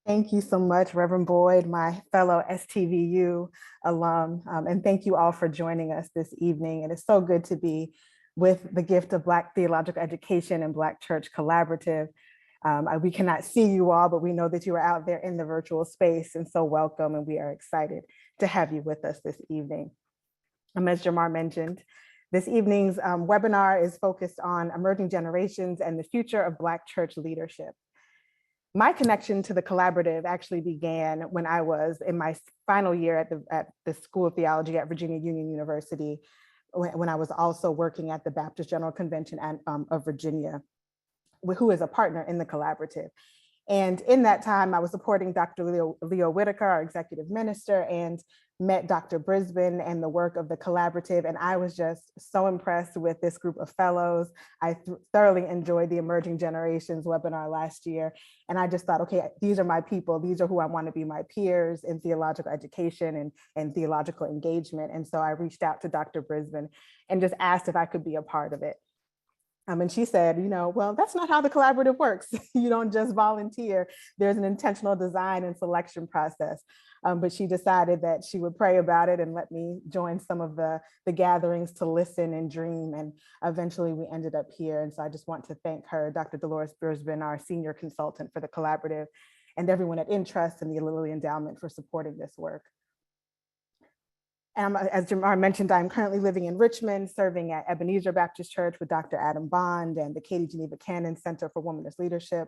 Thank you so much, Reverend Boyd, my fellow STVU alum, and thank you all for joining us this evening. It is so good to be with the Gift of Black Theological Education and Black Church Collaborative. We cannot see you all, but we know that you are out there in the virtual space, and so welcome, and we are excited to have you with us this evening. As Jamar mentioned, this evening's webinar is focused on emerging generations and the future of Black church leadership. My connection to the collaborative actually began when I was in my final year at the School of Theology at Virginia Union University, when I was also working at the Baptist General Convention of Virginia, who is a partner in the collaborative. And in that time, I was supporting Dr. Leo Whitaker, our executive minister, and met Dr. Brisbane and the work of the collaborative. And I was just so impressed with this group of fellows. I thoroughly enjoyed the Emerging Generations webinar last year. And I just thought, okay, these are my people. These are who I want to be my peers in theological education and theological engagement. And so I reached out to Dr. Brisbane and just asked if I could be a part of it. And she said, well, that's not how the collaborative works. You don't just volunteer. There's an intentional design and selection process. But she decided that she would pray about it and let me join some of the gatherings to listen and dream. And eventually we ended up here. And so I just want to thank her, Dr. Dolores Brisbane, our senior consultant for the collaborative, and everyone at Intrust and the Lilly Endowment for supporting this work. As Jamar mentioned, I'm currently living in Richmond, serving at Ebenezer Baptist Church with Dr. Adam Bond and the Katie Geneva Cannon Center for Womanist Leadership,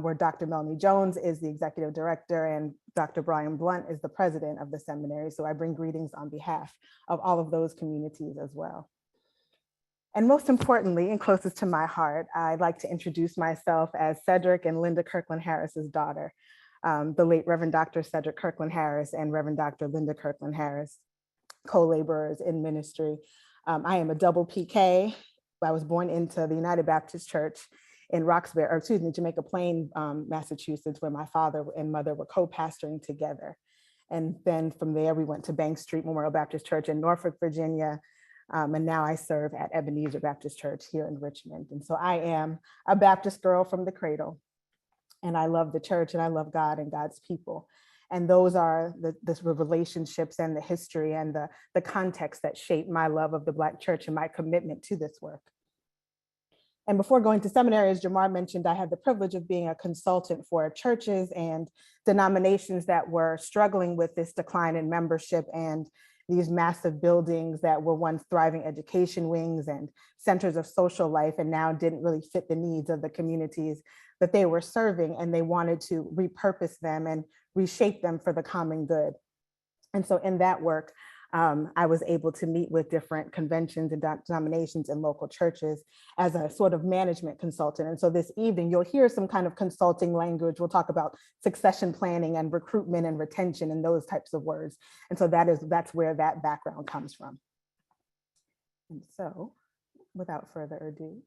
where Dr. Melanie Jones is the executive director and Dr. Brian Blunt is the president of the seminary. So I bring greetings on behalf of all of those communities as well. And most importantly, and closest to my heart, I'd like to introduce myself as Cedric and Linda Kirkland-Harris's daughter, the late Reverend Dr. Cedric Kirkland-Harris and Reverend Dr. Linda Kirkland-Harris, co-laborers in ministry. I am a double PK. I was born into the United Baptist Church in Jamaica Plain, Massachusetts, where my father and mother were co-pastoring together. And then from there, we went to Bank Street Memorial Baptist Church in Norfolk, Virginia. And now I serve at Ebenezer Baptist Church here in Richmond. And so I am a Baptist girl from the cradle. And I love the church and I love God and God's people. And those are the relationships and the history and the context that shape my love of the Black church and my commitment to this work. And before going to seminary, as Jamar mentioned, I had the privilege of being a consultant for churches and denominations that were struggling with this decline in membership and these massive buildings that were once thriving education wings and centers of social life and now didn't really fit the needs of the communities that they were serving, and they wanted to repurpose them and reshape them for the common good. And so in that work, I was able to meet with different conventions and denominations and local churches as a sort of management consultant. And so this evening, you'll hear some kind of consulting language. We'll talk about succession planning and recruitment and retention and those types of words. And so that's where that background comes from. And so without further ado,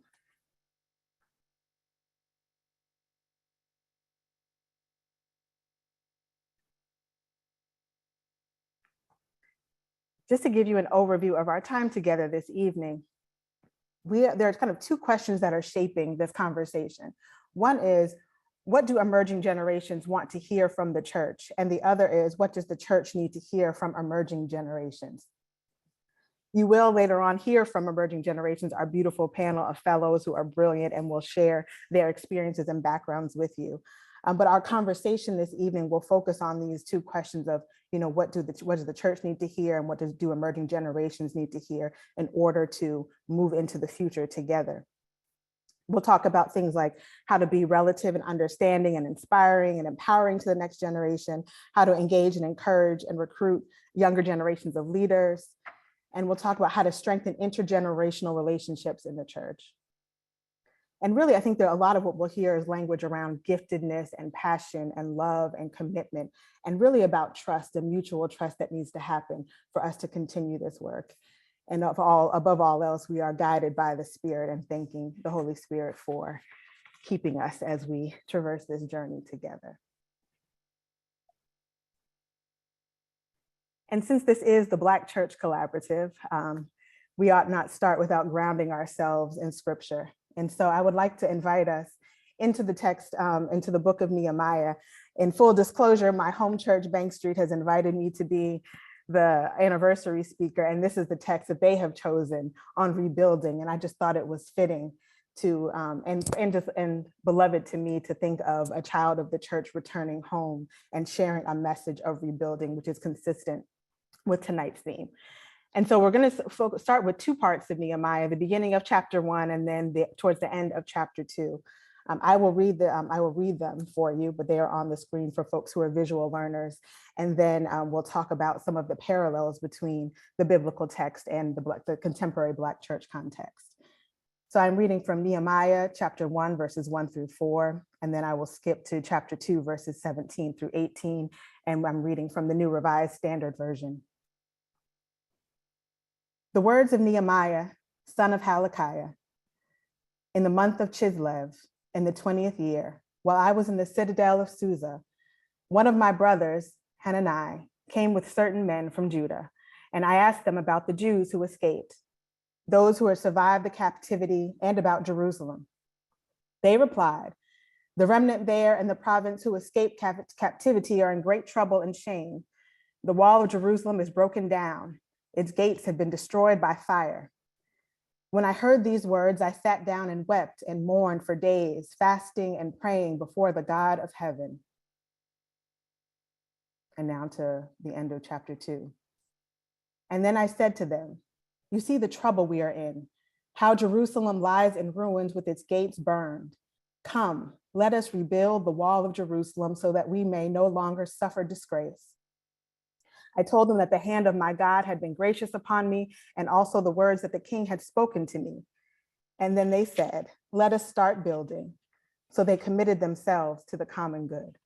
just to give you an overview of our time together this evening, there are kind of two questions that are shaping this conversation. One is, what do emerging generations want to hear from the church? And the other is, what does the church need to hear from emerging generations? You will later on hear from Emerging Generations, our beautiful panel of fellows who are brilliant and will share their experiences and backgrounds with you. But our conversation this evening will focus on these two questions of, what does the church need to hear and what do emerging generations need to hear in order to move into the future together. We'll talk about things like how to be relative and understanding and inspiring and empowering to the next generation, how to engage and encourage and recruit younger generations of leaders. And we'll talk about how to strengthen intergenerational relationships in the church. And really, I think that a lot of what we'll hear is language around giftedness and passion and love and commitment, and really about trust and mutual trust that needs to happen for us to continue this work. And above all else, we are guided by the Spirit and thanking the Holy Spirit for keeping us as we traverse this journey together. And since this is the Black Church Collaborative, we ought not start without grounding ourselves in Scripture. And so I would like to invite us into the text, into the book of Nehemiah. In full disclosure, my home church, Bank Street, has invited me to be the anniversary speaker, and this is the text that they have chosen on rebuilding. And I just thought it was fitting to and beloved to me to think of a child of the church returning home and sharing a message of rebuilding, which is consistent with tonight's theme. And so we're going to start with two parts of Nehemiah: the beginning of chapter 1, and then towards the end of chapter 2. I will read them for you, but they are on the screen for folks who are visual learners. And then we'll talk about some of the parallels between the biblical text and the contemporary Black church context. So I'm reading from Nehemiah chapter 1, verses 1 through 4, and then I will skip to chapter 2, verses 17 through 18, and I'm reading from the New Revised Standard Version. The words of Nehemiah, son of Hilkiah, in the month of Chislev, in the 20th year, while I was in the citadel of Susa, one of my brothers, Hanani, came with certain men from Judah, and I asked them about the Jews who escaped, those who had survived the captivity, and about Jerusalem. They replied, the remnant there in the province who escaped captivity are in great trouble and shame. The wall of Jerusalem is broken down. Its gates have been destroyed by fire. When I heard these words, I sat down and wept and mourned for days, fasting and praying before the God of heaven. And now to the end of chapter 2. And then I said to them, you see the trouble we are in, how Jerusalem lies in ruins with its gates burned. Come, let us rebuild the wall of Jerusalem so that we may no longer suffer disgrace. I told them that the hand of my God had been gracious upon me, and also the words that the king had spoken to me. And then they said, let us start building. So they committed themselves to the common good.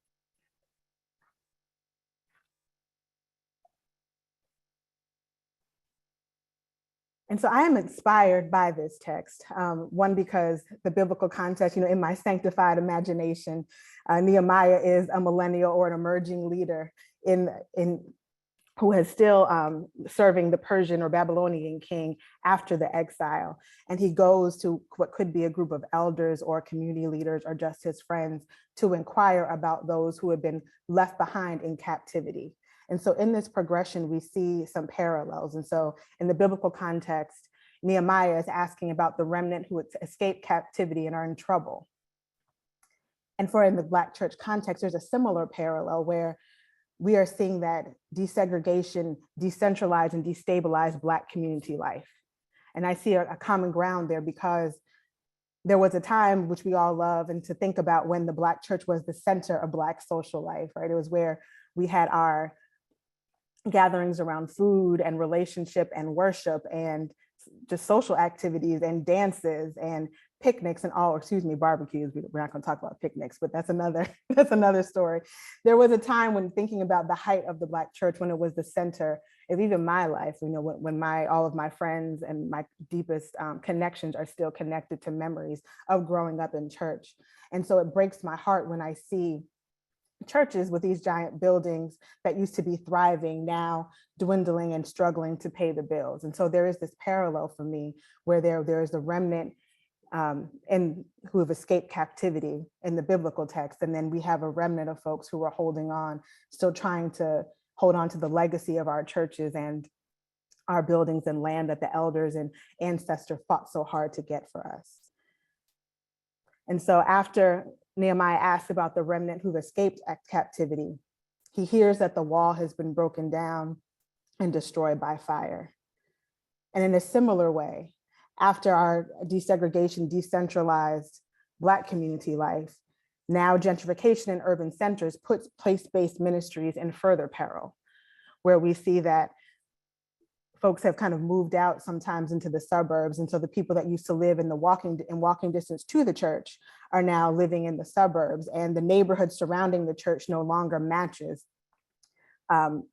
And so I am inspired by this text. One, because the biblical context, in my sanctified imagination, Nehemiah is a millennial or an emerging leader in who is still serving the Persian or Babylonian king after the exile. And he goes to what could be a group of elders or community leaders or just his friends to inquire about those who had been left behind in captivity. And so in this progression, we see some parallels. And so in the biblical context, Nehemiah is asking about the remnant who escaped captivity and are in trouble. And for in the Black church context, there's a similar parallel where we are seeing that desegregation, decentralized and destabilized Black community life. And I see a common ground there because there was a time which we all love and to think about when the Black church was the center of Black social life, right? It was where we had our gatherings around food and relationship and worship and just social activities and dances and picnics and barbecues. We're not going to talk about picnics, but that's another story. There was a time when thinking about the height of the Black church, when it was the center of even my life, when all of my friends and my deepest connections are still connected to memories of growing up in church. And so it breaks my heart when I see churches with these giant buildings that used to be thriving now dwindling and struggling to pay the bills. And so there is this parallel for me where there is the remnant and who have escaped captivity in the biblical text. And then we have a remnant of folks who are holding on, still trying to hold on to the legacy of our churches and our buildings and land that the elders and ancestors fought so hard to get for us. And so after Nehemiah asks about the remnant who've escaped captivity, he hears that the wall has been broken down and destroyed by fire. And in a similar way, after our desegregation, decentralized Black community life, now gentrification in urban centers puts place-based ministries in further peril, where we see that folks have kind of moved out sometimes into the suburbs. And so the people that used to live in walking distance to the church are now living in the suburbs, and the neighborhood surrounding the church no longer matches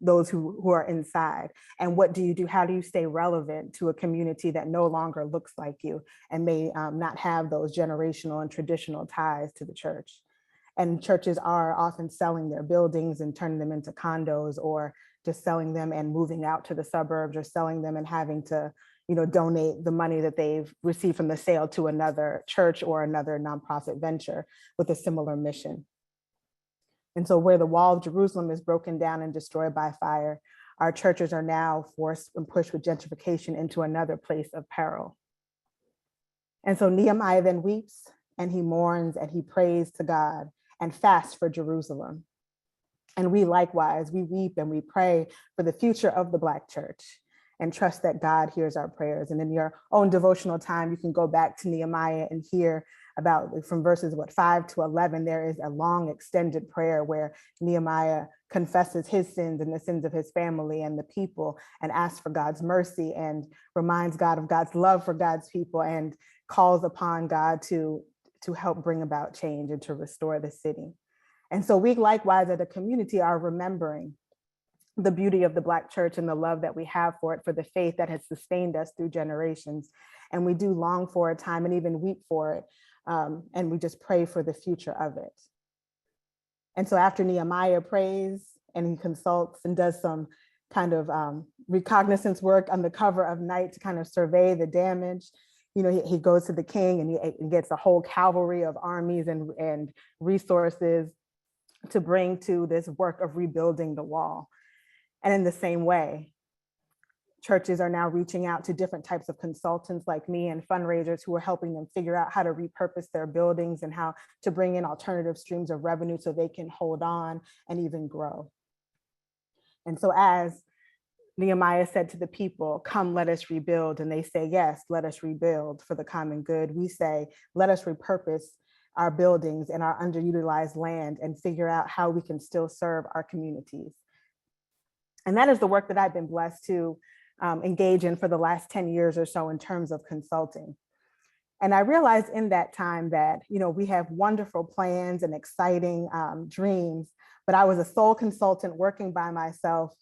those who are inside. And what do you do? How do you stay relevant to a community that no longer looks like you and may not have those generational and traditional ties to the church? And churches are often selling their buildings and turning them into condos, or just selling them and moving out to the suburbs, or selling them and having to, donate the money that they've received from the sale to another church or another nonprofit venture with a similar mission. And so where the wall of Jerusalem is broken down and destroyed by fire, our churches are now forced and pushed with gentrification into another place of peril. And so Nehemiah then weeps and he mourns and he prays to God and fasts for Jerusalem. And we likewise, we weep and we pray for the future of the Black church and trust that God hears our prayers. And in your own devotional time, you can go back to Nehemiah and hear about from verses 5 to 11, there is a long extended prayer where Nehemiah confesses his sins and the sins of his family and the people and asks for God's mercy and reminds God of God's love for God's people and calls upon God to help bring about change and to restore the city. And so we likewise as a community are remembering the beauty of the Black church and the love that we have for it, for the faith that has sustained us through generations. And we do long for a time and even weep for it. And we just pray for the future of it. And so after Nehemiah prays and he consults and does some kind of recognizance work on the cover of night to kind of survey the damage, you know, he goes to the king and he gets a whole cavalry of armies and resources to bring to this work of rebuilding the wall. And in the same way, churches are now reaching out to different types of consultants like me and fundraisers who are helping them figure out how to repurpose their buildings and how to bring in alternative streams of revenue so they can hold on and even grow. And so as Nehemiah said to the people, come, let us rebuild. And they say, yes, let us rebuild for the common good. We say, let us repurpose our buildings and our underutilized land and figure out how we can still serve our communities. And that is the work that I've been blessed to engage in for the last 10 years or so in terms of consulting. And I realized in that time that, you know, we have wonderful plans and exciting dreams, but I was a sole consultant working by myself.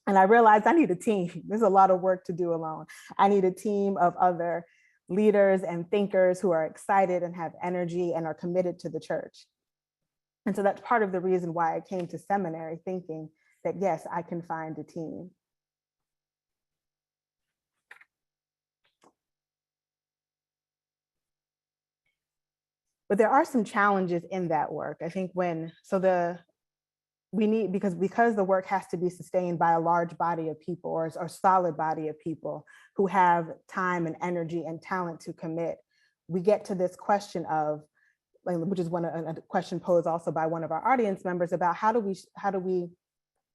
And I realized I need a team. There's a lot of work to do alone. I need a team of other leaders and thinkers who are excited and have energy and are committed to the church. And so that's part of the reason why I came to seminary thinking that, yes, I can find a team. But there are some challenges in that work. I think because the work has to be sustained by a large body of people or solid body of people who have time and energy and talent to commit, we get to this question of, which is a question posed also by one of our audience members about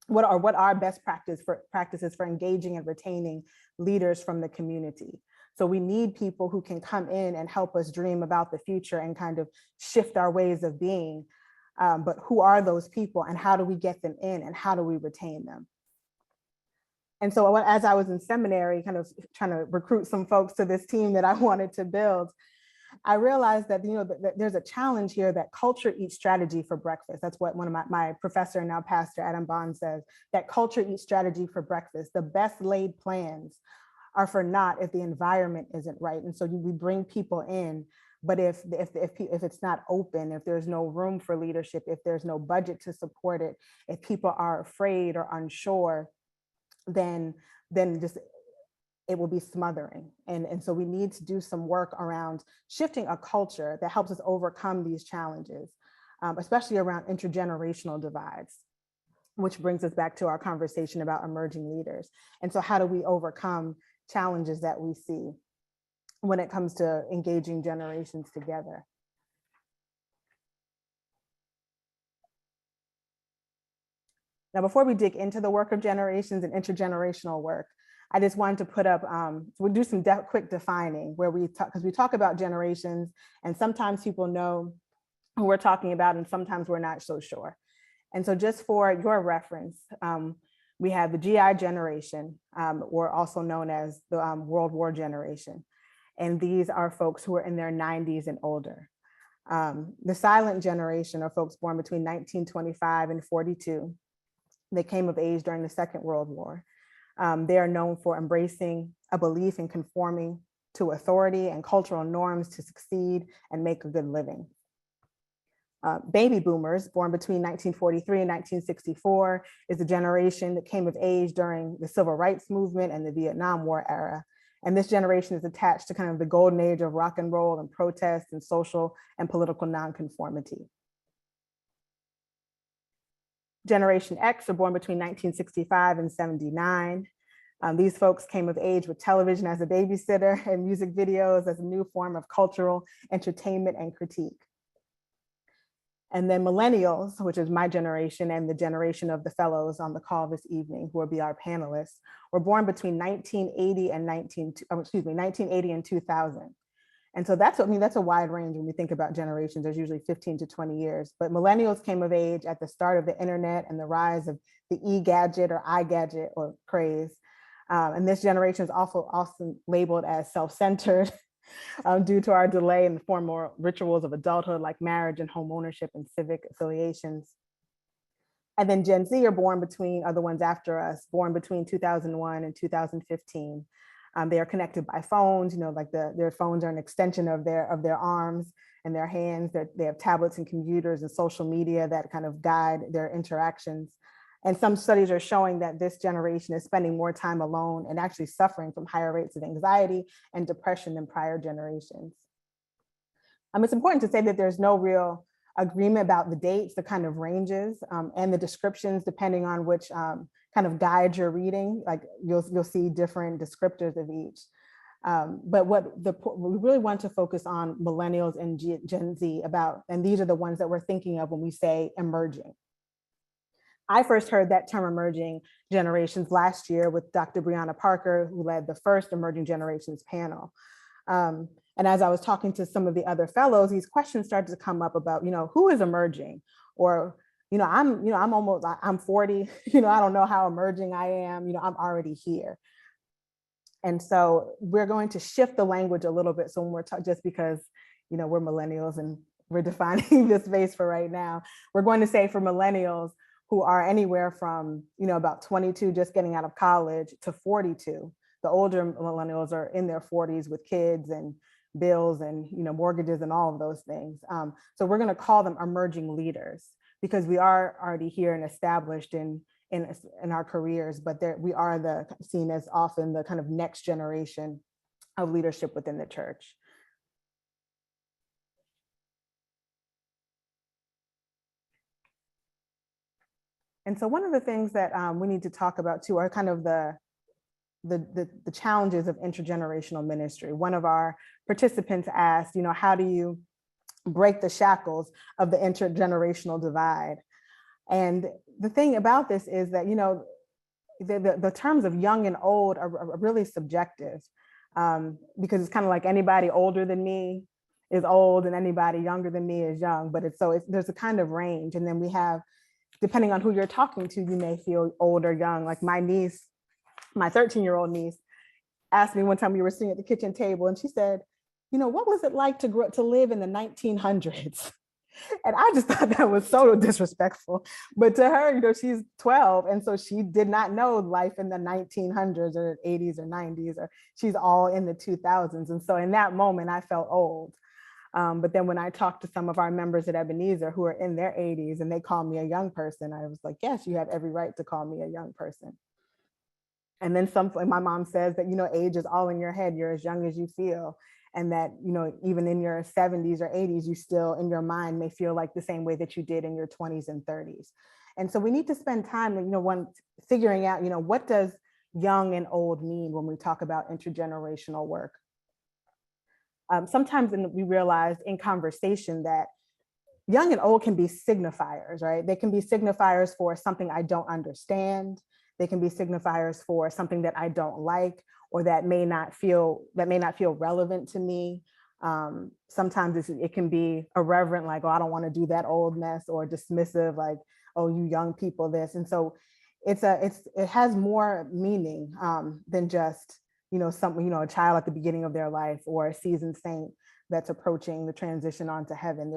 what are best practices for engaging and retaining leaders from the community. So we need people who can come in and help us dream about the future and kind of shift our ways of being. But who are those people and how do we get them in and how do we retain them? And so as I was in seminary, kind of trying to recruit some folks to this team that I wanted to build, I realized that, you know, that there's a challenge here that culture eats strategy for breakfast. That's what one of my professor and now pastor, Adam Bond, says, that culture eats strategy for breakfast. The best laid plans are for naught if the environment isn't right. And so we bring people in, but if it's not open, if there's no room for leadership, if there's no budget to support it, if people are afraid or unsure, then just it will be smothering. And so we need to do some work around shifting a culture that helps us overcome these challenges, especially around intergenerational divides, which brings us back to our conversation about emerging leaders. And so how do we overcome challenges that we see when it comes to engaging generations together? Now, before we dig into the work of generations and intergenerational work, I just wanted to put up, we'll do some quick defining where because we talk about generations and sometimes people know who we're talking about and sometimes we're not so sure. And so just for your reference, we have the GI generation, or also known as the World War generation. And these are folks who are in their 90s and older. The silent generation are folks born between 1925 and 42. They came of age during the Second World War. They are known for embracing a belief in conforming to authority and cultural norms to succeed and make a good living. Baby boomers, born between 1943 and 1964, is a generation that came of age during the Civil Rights Movement and the Vietnam War era. And this generation is attached to kind of the golden age of rock and roll and protest and social and political nonconformity. Generation X are born between 1965 and 79. These folks came of age with television as a babysitter and music videos as a new form of cultural entertainment and critique. And then millennials, which is my generation and the generation of the fellows on the call this evening, who will be our panelists, were born between 1980 and 1980 and 2000. And so that's a wide range when we think about generations. There's usually 15 to 20 years, but millennials came of age at the start of the internet and the rise of the e-gadget or iGadget or craze. And this generation is also often labeled as self-centered due to our delay in the formal rituals of adulthood, like marriage and home ownership and civic affiliations. And then Gen Z are the ones after us, born between 2001 and 2015. They are connected by phones, like their phones are an extension of their arms and their hands. They have tablets and computers and social media that kind of guide their interactions. And some studies are showing that this generation is spending more time alone and actually suffering from higher rates of anxiety and depression than prior generations. It's important to say that there's no real agreement about the dates, the kind of ranges, and the descriptions, depending on which kind of guide you're reading. Like you'll see different descriptors of each. But we really want to focus on millennials and Gen Z and these are the ones that we're thinking of when we say emerging. I first heard that term emerging generations last year with Dr. Brianna Parker, who led the first Emerging Generations panel. And as I was talking to some of the other fellows, these questions started to come up about, who is emerging? Or, I'm 40, I don't know how emerging I am, I'm already here. And so we're going to shift the language a little bit. So when we're just because, we're millennials and we're defining this space for right now, we're going to say for millennials who are anywhere from, about 22, just getting out of college, to 42. The older millennials are in their 40s with kids and bills and, mortgages and all of those things. So we're going to call them emerging leaders because we are already here and established in our careers, but we are seen as often the kind of next generation of leadership within the church. And so one of the things that we need to talk about too are kind of the challenges of intergenerational ministry. One of our participants asked, how do you break the shackles of the intergenerational divide? And the thing about this is that, the terms of young and old are really subjective because it's kind of like anybody older than me is old and anybody younger than me is young, but there's a kind of range. And then we have, depending on who you're talking to, you may feel old or young. Like my niece, my 13-year-old niece, asked me one time, we were sitting at the kitchen table, and she said, what was it like to live in the 1900s? And I just thought that was so disrespectful. But to her, she's 12, and so she did not know life in the 1900s or 80s or 90s, or she's all in the 2000s. And so in that moment, I felt old. But then when I talked to some of our members at Ebenezer who are in their 80s and they call me a young person, I was like, yes, you have every right to call me a young person. And then my mom says that, age is all in your head. You're as young as you feel. And that, even in your 70s or 80s, you still in your mind may feel like the same way that you did in your 20s and 30s. And so we need to spend time, figuring out, what does young and old mean when we talk about intergenerational work? Sometimes we realized in conversation that young and old can be signifiers, right? They can be signifiers for something I don't understand. They can be signifiers for something that I don't like, or that may not feel relevant to me. Sometimes it can be irreverent, like, oh, I don't want to do that old mess, or dismissive, like, oh, you young people, this. And so it has more meaning than just, a child at the beginning of their life or a seasoned saint that's approaching the transition onto heaven.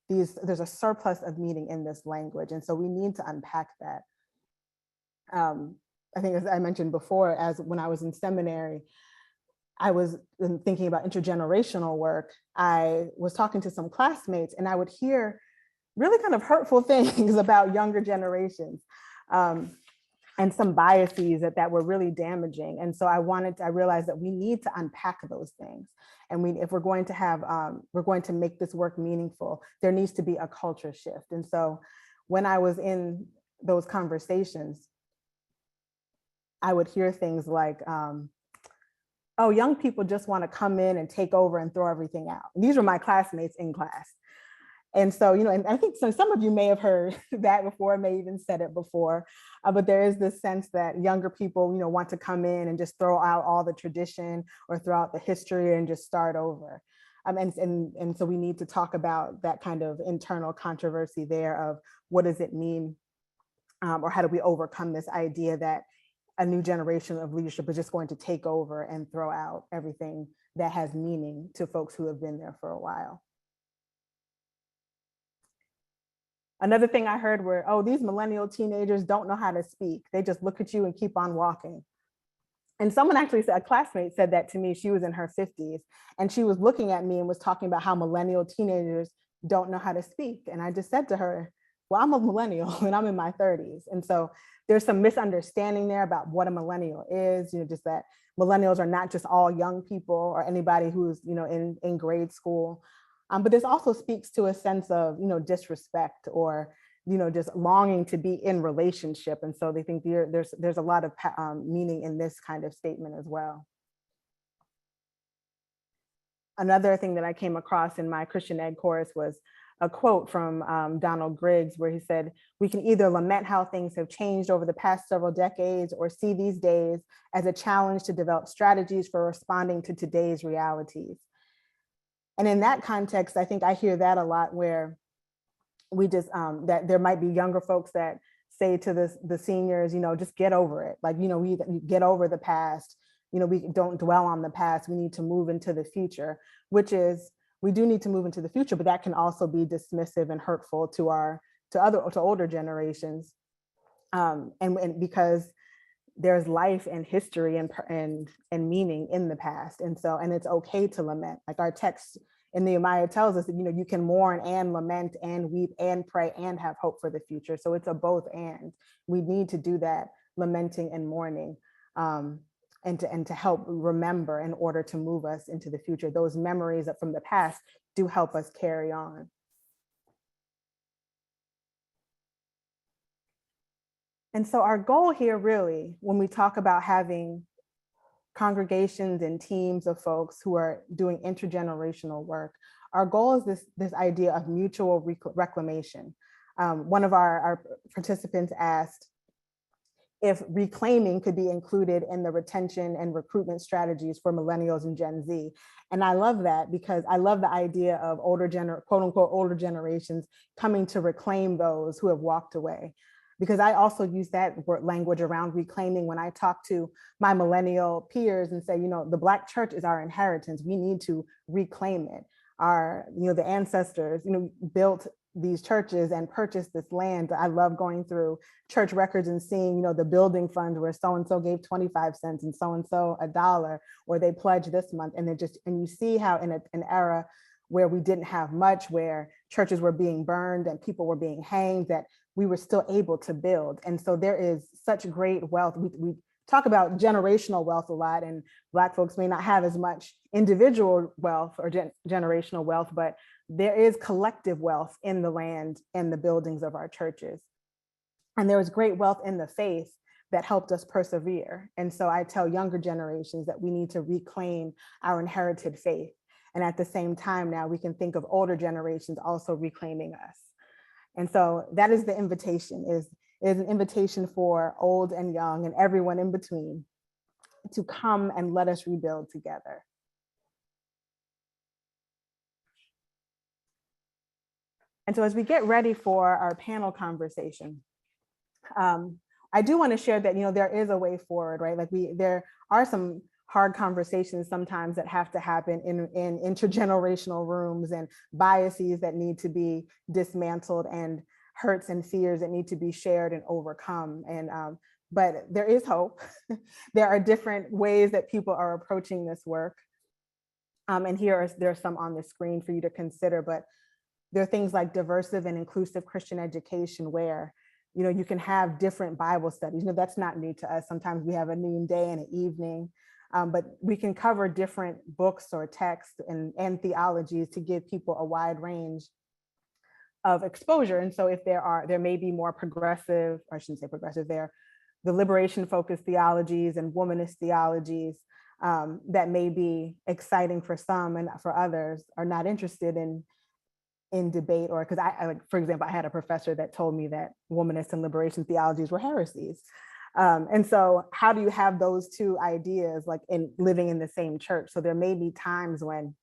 There's a surplus of meaning in this language. And so we need to unpack that. I think, as I mentioned before, when I was in seminary, I was thinking about intergenerational work. I was talking to some classmates and I would hear really kind of hurtful things about younger generations. And some biases that were really damaging. And so I realized that we need to unpack those things. And if we're going to make this work meaningful, there needs to be a culture shift. And so when I was in those conversations, I would hear things like, oh, young people just want to come in and take over and throw everything out. And these were my classmates in class. And so, and I think some of you may have heard that before, may even said it before, but there is this sense that younger people, want to come in and just throw out all the tradition or throw out the history and just start over. And so we need to talk about that kind of internal controversy there of what does it mean, or how do we overcome this idea that a new generation of leadership is just going to take over and throw out everything that has meaning to folks who have been there for a while. Another thing I heard were, oh, these millennial teenagers don't know how to speak. They just look at you and keep on walking. And someone actually said, a classmate said that to me. She was in her 50s and she was looking at me and was talking about how millennial teenagers don't know how to speak. And I just said to her, well, I'm a millennial and I'm in my 30s. And so there's some misunderstanding there about what a millennial is, just that millennials are not just all young people or anybody who's, in grade school. But this also speaks to a sense of, disrespect or, just longing to be in relationship. And so they think there's a lot of meaning in this kind of statement as well. Another thing that I came across in my Christian Ed course was a quote from Donald Griggs, where he said, we can either lament how things have changed over the past several decades or see these days as a challenge to develop strategies for responding to today's realities. And in that context, I think I hear that a lot, where we just, that there might be younger folks that say to the seniors, just get over it. Like, we get over the past, we don't dwell on the past, we need to move into the future, which is, we do need to move into the future, but that can also be dismissive and hurtful to older generations. And because there's life and history and meaning in the past. And it's okay to lament. Like our text in Nehemiah tells us that, you can mourn and lament and weep and pray and have hope for the future. So it's a both and. We need to do that, lamenting and mourning, and to help remember in order to move us into the future. Those memories from the past do help us carry on. And so our goal here really, when we talk about having congregations and teams of folks who are doing intergenerational work, our goal is this idea of mutual reclamation. One of our participants asked if reclaiming could be included in the retention and recruitment strategies for millennials and Gen Z. And I love that, because I love the idea of quote unquote older generations coming to reclaim those who have walked away. Because I also use that language around reclaiming when I talk to my millennial peers and say, the Black church is our inheritance. We need to reclaim it. The ancestors, built these churches and purchased this land. I love going through church records and seeing, the building fund where so-and-so gave 25 cents and so-and-so $1, or they pledged this month. And you see how in an era where we didn't have much, where churches were being burned and people were being hanged, that we were still able to build. And so there is such great wealth. We talk about generational wealth a lot, and Black folks may not have as much individual wealth or generational wealth, but there is collective wealth in the land and the buildings of our churches. And there is great wealth in the faith that helped us persevere. And so I tell younger generations that we need to reclaim our inherited faith. And at the same time, now we can think of older generations also reclaiming us. And so that is the invitation, is an invitation for old and young and everyone in between to come and let us rebuild together. And so as we get ready for our panel conversation, I do want to share that, there is a way forward, right? Like there are some hard conversations sometimes that have to happen in intergenerational rooms, and biases that need to be dismantled, and hurts and fears that need to be shared and overcome. But there is hope. There are different ways that people are approaching this work. And there's some on the screen for you to consider, but there are things like diversive and inclusive Christian education, where you can have different Bible studies. That's not new to us. Sometimes we have a noonday and an evening, but we can cover different books or texts and theologies to give people a wide range of exposure. And so if there may be more progressive, or I shouldn't say progressive, the liberation focused theologies and womanist theologies that may be exciting for some and for others are not interested in debate, or because for example, I had a professor that told me that womanist and liberation theologies were heresies. And so how do you have those two ideas like in living in the same church? So there may be times when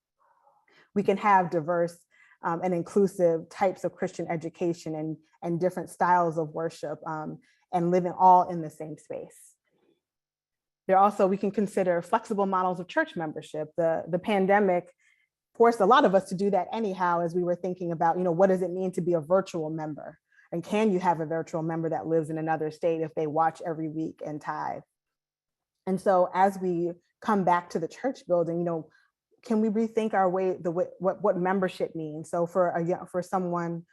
we can have diverse and inclusive types of Christian education and different styles of worship and living all in the same space. There also, we can consider flexible models of church membership. The pandemic forced a lot of us to do that anyhow, as we were thinking about, what does it mean to be a virtual member? And can you have a virtual member that lives in another state if they watch every week and tithe? And so as we come back to the church building, can we rethink our what membership means? So for someone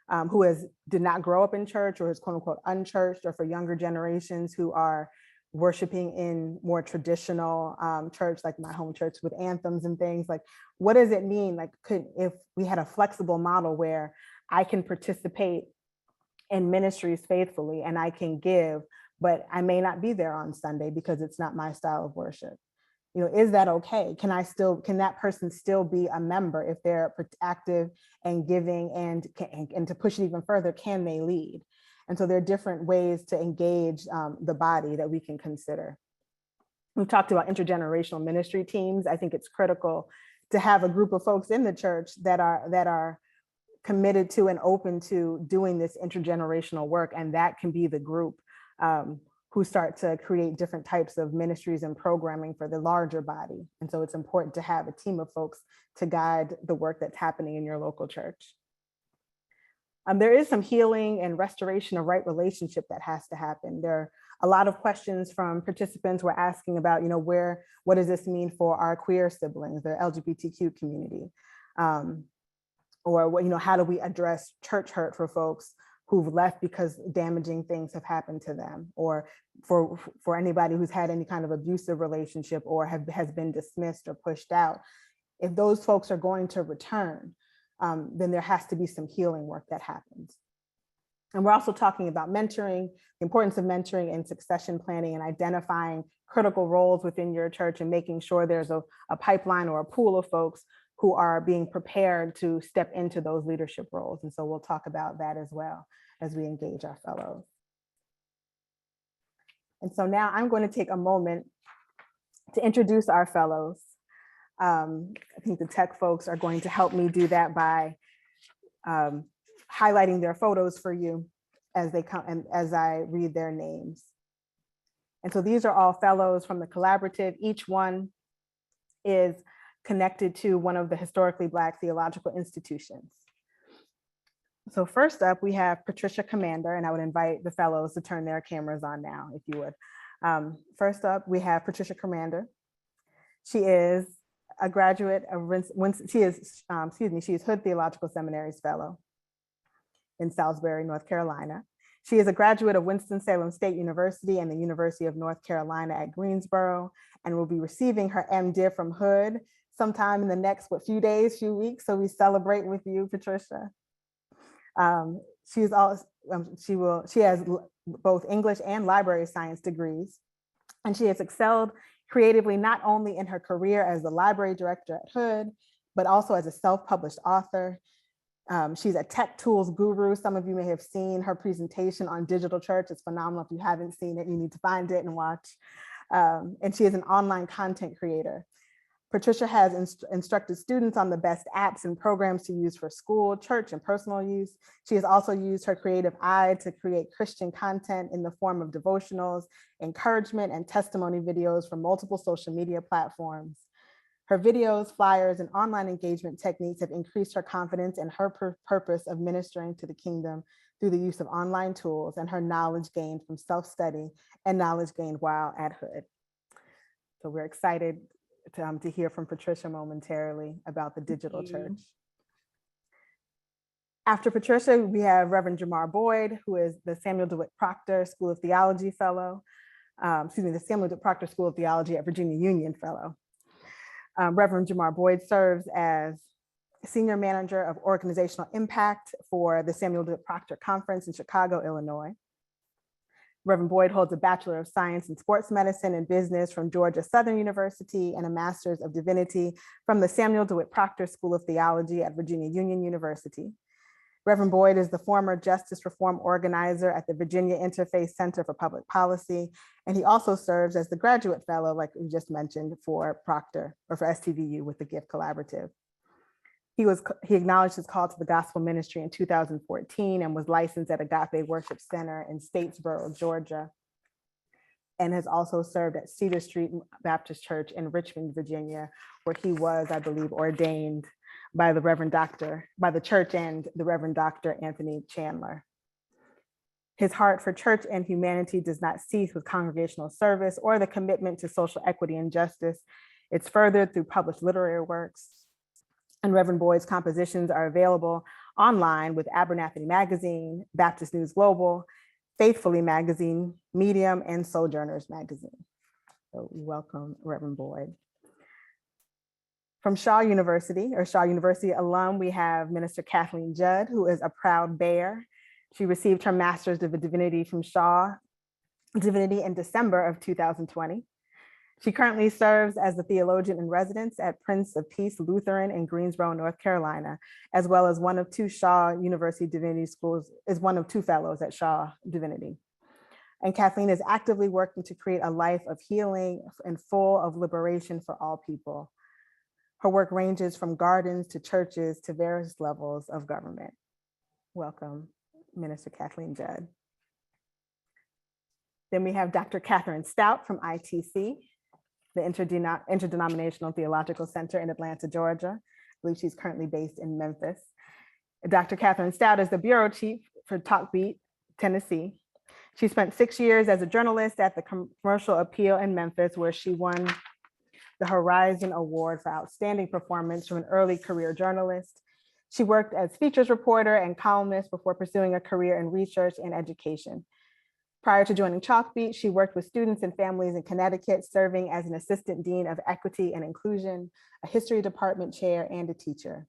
who did not grow up in church or is quote unquote unchurched, or for younger generations who are worshiping in more traditional church, like my home church with anthems and things, like, what does it mean? Like, if we had a flexible model where I can participate in ministries faithfully and I can give, but I may not be there on Sunday because it's not my style of worship. Is that okay? Can that person still be a member if they're active and giving, and to push it even further, can they lead? And so there are different ways to engage the body that we can consider. We've talked about intergenerational ministry teams. I think it's critical to have a group of folks in the church that are committed to and open to doing this intergenerational work. And that can be the group who start to create different types of ministries and programming for the larger body. And so it's important to have a team of folks to guide the work that's happening in your local church. There is some healing and restoration of right relationship that has to happen. There are a lot of questions from participants who are asking about, what does this mean for our queer siblings, the LGBTQ community? Or how do we address church hurt for folks who've left because damaging things have happened to them, or for anybody who's had any kind of abusive relationship or has been dismissed or pushed out. If those folks are going to return, then there has to be some healing work that happens. And we're also talking about mentoring, the importance of mentoring and succession planning, and identifying critical roles within your church and making sure there's a pipeline or a pool of folks who are being prepared to step into those leadership roles. And so we'll talk about that as well as we engage our fellows. And so now I'm going to take a moment to introduce our fellows. I think the tech folks are going to help me do that by highlighting their photos for you as they come and as I read their names. And so these are all fellows from the collaborative. Each one is connected to one of the historically Black theological institutions. So first up, we have Patricia Commander, and I would invite the fellows to turn their cameras on now, if you would. First up, we have Patricia Commander. She is a graduate of, she is Hood Theological Seminary's fellow in Salisbury, North Carolina. She is a graduate of Winston-Salem State University and the University of North Carolina at Greensboro, and will be receiving her MDiv from Hood sometime in the next, few weeks. So we celebrate with you, Patricia. She has both English and library science degrees, and she has excelled creatively, not only in her career as the library director at Hood, but also as a self-published author. She's a tech tools guru. Some of you may have seen her presentation on digital church. It's phenomenal. If you haven't seen it, you need to find it and watch. And she is an online content creator. Patricia has instructed students on the best apps and programs to use for school, church, and personal use. She has also used her creative eye to create Christian content in the form of devotionals, encouragement, and testimony videos for multiple social media platforms. Her videos, flyers, and online engagement techniques have increased her confidence in her purpose of ministering to the kingdom through the use of online tools and her knowledge gained from self-study and knowledge gained while at Hood. So we're excited to hear from Patricia momentarily about the digital church. After Patricia, we have Reverend Jamar Boyd, who is the Samuel DeWitt Proctor School of Theology Fellow, the Samuel DeWitt Proctor School of Theology at Virginia Union Fellow. Reverend Jamar Boyd serves as Senior Manager of Organizational Impact for the Samuel D. Proctor Conference in Chicago, Illinois. Reverend Boyd holds a Bachelor of Science in Sports Medicine and Business from Georgia Southern University and a Master's of Divinity from the Samuel DeWitt Proctor School of Theology at Virginia Union University. Reverend Boyd is the former Justice Reform Organizer at the Virginia Interfaith Center for Public Policy, and he also serves as the Graduate Fellow, like we just mentioned, for Proctor, or for STVU with the Gift Collaborative. He acknowledged his call to the gospel ministry in 2014 and was licensed at Agape Worship Center in Statesboro, Georgia, and has also served at Cedar Street Baptist Church in Richmond, Virginia, where he was, I believe, ordained by the church and the Reverend Dr. Anthony Chandler. His heart for church and humanity does not cease with congregational service or the commitment to social equity and justice. It's furthered through published literary works. And Reverend Boyd's compositions are available online with Abernathy Magazine, Baptist News Global, Faithfully Magazine, Medium, and Sojourners Magazine. So welcome, Reverend Boyd. From Shaw University, or Shaw University alum, we have Minister Kathleen Judd, who is a proud Bear. She received her Master's of Divinity from Shaw Divinity in December of 2020. She currently serves as the theologian in residence at Prince of Peace Lutheran in Greensboro, North Carolina, as well as one of two Shaw University Divinity Schools, is one of two fellows at Shaw Divinity. And Kathleen is actively working to create a life of healing and full of liberation for all people. Her work ranges from gardens to churches to various levels of government. Welcome, Minister Kathleen Judd. Then we have Dr. Catherine Stout from ITC, the Interdenominational Theological Center in Atlanta, Georgia. I believe she's currently based in Memphis. Dr. Catherine Stout is the bureau chief for Talkbeat, Tennessee. She spent 6 years as a journalist at the Commercial Appeal in Memphis, where she won the Horizon Award for Outstanding Performance from an early career journalist. She worked as features reporter and columnist before pursuing a career in research and education. Prior to joining Chalkbeat, she worked with students and families in Connecticut, serving as an assistant dean of equity and inclusion, a history department chair, and a teacher.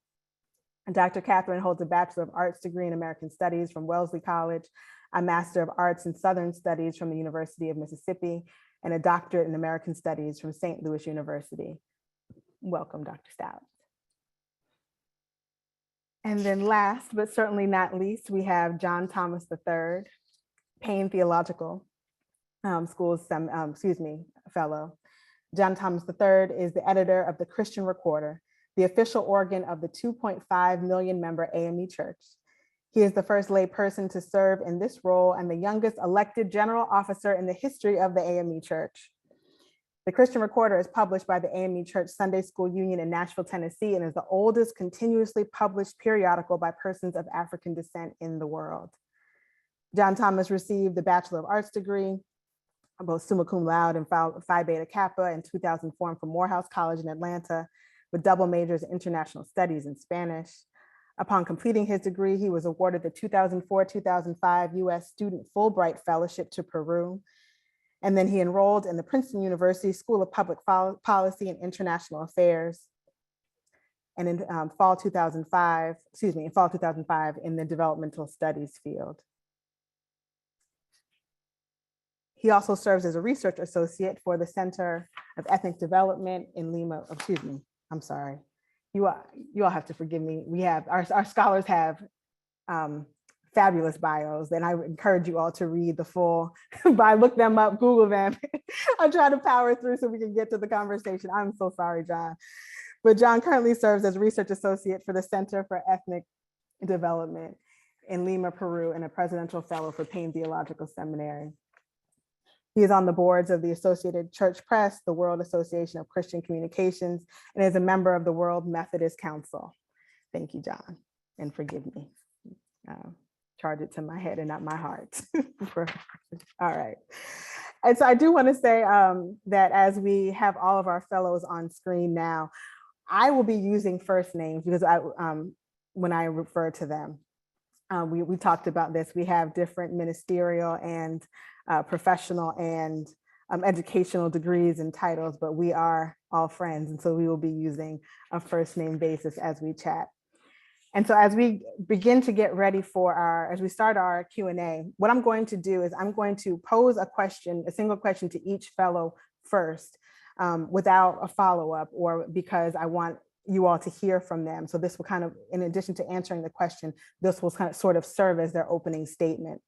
And Dr. Catherine holds a Bachelor of Arts degree in American Studies from Wellesley College, a Master of Arts in Southern Studies from the University of Mississippi, and a doctorate in American Studies from St. Louis University. Welcome, Dr. Stout. And then last, but certainly not least, we have John Thomas III, Payne Theological School's fellow. John Thomas III is the editor of the Christian Recorder, the official organ of the 2.5 million member AME Church. He is the first lay person to serve in this role and the youngest elected general officer in the history of the AME Church. The Christian Recorder is published by the AME Church Sunday School Union in Nashville, Tennessee, and is the oldest continuously published periodical by persons of African descent in the world. John Thomas received the Bachelor of Arts degree, both summa cum laude and Phi Beta Kappa in 2004 from Morehouse College in Atlanta, with double majors in international studies and Spanish. Upon completing his degree, he was awarded the 2004-2005 U.S. Student Fulbright Fellowship to Peru. And then he enrolled in the Princeton University School of Public Policy and International Affairs. And in fall 2005 in the developmental studies field. He also serves as a research associate for the Center of Ethnic Development in Lima. I'm sorry. You all have to forgive me. We have, our scholars have fabulous bios, and I would encourage you all to read the full, look them up, Google them. I'll try to power through so we can get to the conversation. I'm so sorry, John. But John currently serves as research associate for the Center for Ethnic Development in Lima, Peru, and a presidential fellow for Payne Theological Seminary. He is on the boards of the Associated Church Press, the World Association of Christian Communications, and is a member of the World Methodist Council. Thank you, John, and forgive me. Charge it to my head and not my heart. All right. And so I do want to say that as we have all of our fellows on screen now, I will be using first names because when I refer to them, we talked about this. We have different ministerial and professional and educational degrees and titles, but we are all friends. And so we will be using a first name basis as we chat. And so as we begin to get ready for as we start our Q&A, what I'm going to do is I'm going to pose a single question to each fellow first, without a follow-up, or because I want you all to hear from them. So this will kind of, in addition to answering the question, this will kind of sort of serve as their opening statement.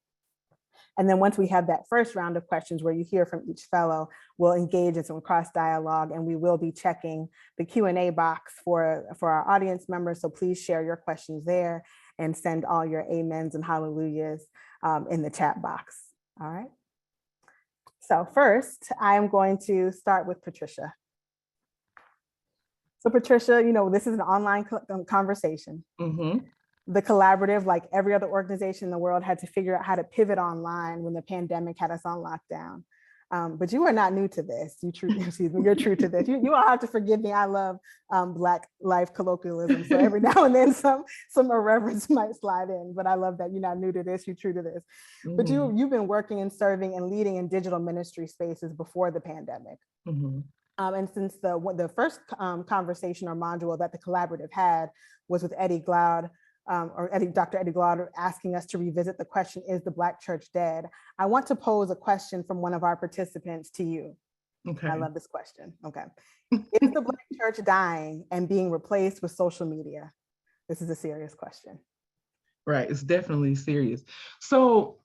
And then once we have that first round of questions where you hear from each fellow, we'll engage in some cross dialogue, and we will be checking the Q&A box for our audience members. So please share your questions there and send all your amens and hallelujahs in the chat box. All right. So first, I am going to start with Patricia. So Patricia, this is an online conversation. Mm-hmm. The collaborative, like every other organization in the world, had to figure out how to pivot online when the pandemic had us on lockdown. But you are not new to this. You're true to this. You all have to forgive me. I love Black life colloquialism. So every now and then some irreverence might slide in, but I love that you're not new to this, you're true to this. Mm-hmm. But you've been working and serving and leading in digital ministry spaces before the pandemic. Mm-hmm. And since the first conversation or module that the collaborative had was with Eddie Glaude, Dr. Eddie Glaude, asking us to revisit the question, is the Black church dead? I want to pose a question from one of our participants to you. Okay. I love this question. Okay. Is the Black church dying and being replaced with social media? This is a serious question. Right, it's definitely serious. So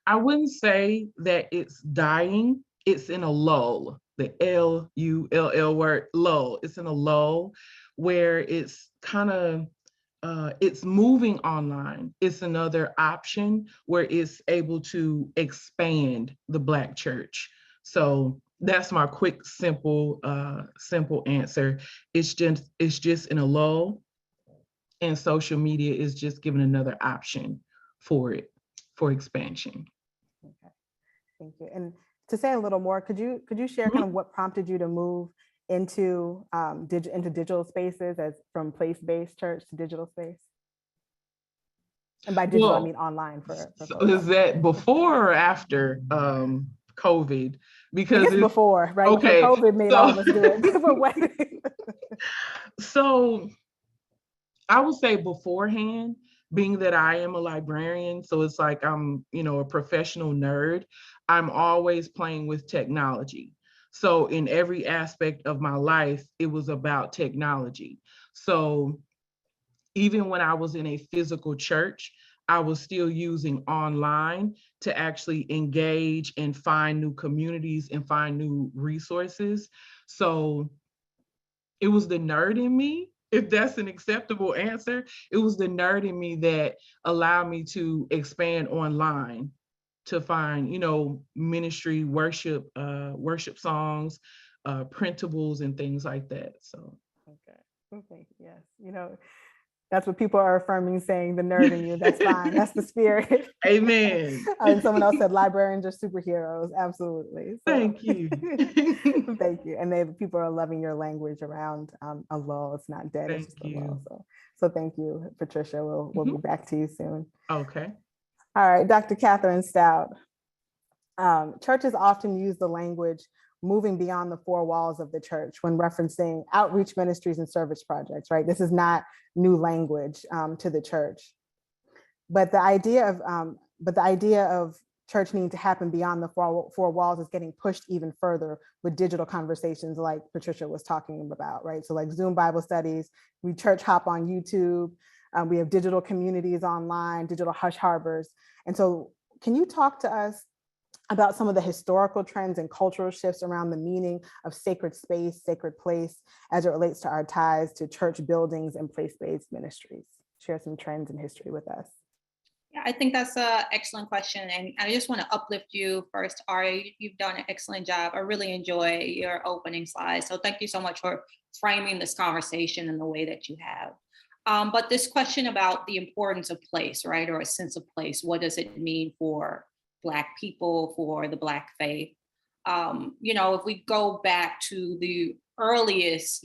I wouldn't say that it's dying, it's in a lull. The L-U-L-L word, lull. It's in a lull where it's kind of it's moving online. It's another option where it's able to expand the Black church. So that's my quick, simple answer. It's just in a lull, and social media is just giving another option for expansion. Okay, thank you. And to say a little more, could you share kind of what prompted you to move into digital spaces, as from place-based church to digital space? And by digital, I mean online for so is that before or after COVID? Because it's before, right? Okay. COVID made all of us do it different ways. So I would say beforehand, being that I am a librarian, so it's like I'm, a professional nerd, I'm always playing with technology. So in every aspect of my life, it was about technology. So even when I was in a physical church, I was still using online to actually engage and find new communities and find new resources. So it was the nerd in me, if that's an acceptable answer. It was the nerd in me that allowed me to expand online to find, ministry, worship songs, printables and things like that. So. Okay. Yes. That's what people are affirming, saying the nerd in you. That's fine. That's the spirit. Amen. And someone else said librarians are superheroes. Absolutely. So, thank you. Thank you. And people are loving your language around a lull. It's not dead. Thank it's just you. a lull. So thank you, Patricia. We'll be back to you soon. Okay. All right, Dr. Catherine Stout. Churches often use the language moving beyond the four walls of the church when referencing outreach ministries and service projects, right? This is not new language to the church. But the idea of church needing to happen beyond the four walls is getting pushed even further with digital conversations like Patricia was talking about, right? So like Zoom Bible studies, we church hop on YouTube, we have digital communities online, digital hush harbors. And so can you talk to us about some of the historical trends and cultural shifts around the meaning of sacred space, sacred place, as it relates to our ties to church buildings and place-based ministries? Share some trends in history with us. Yeah, I think that's an excellent question. And I just want to uplift you first, Aria. You've done an excellent job. I really enjoy your opening slides. So thank you so much for framing this conversation in the way that you have. But this question about the importance of place, right? Or a sense of place, what does it mean for Black people, for the Black faith? If we go back to the earliest,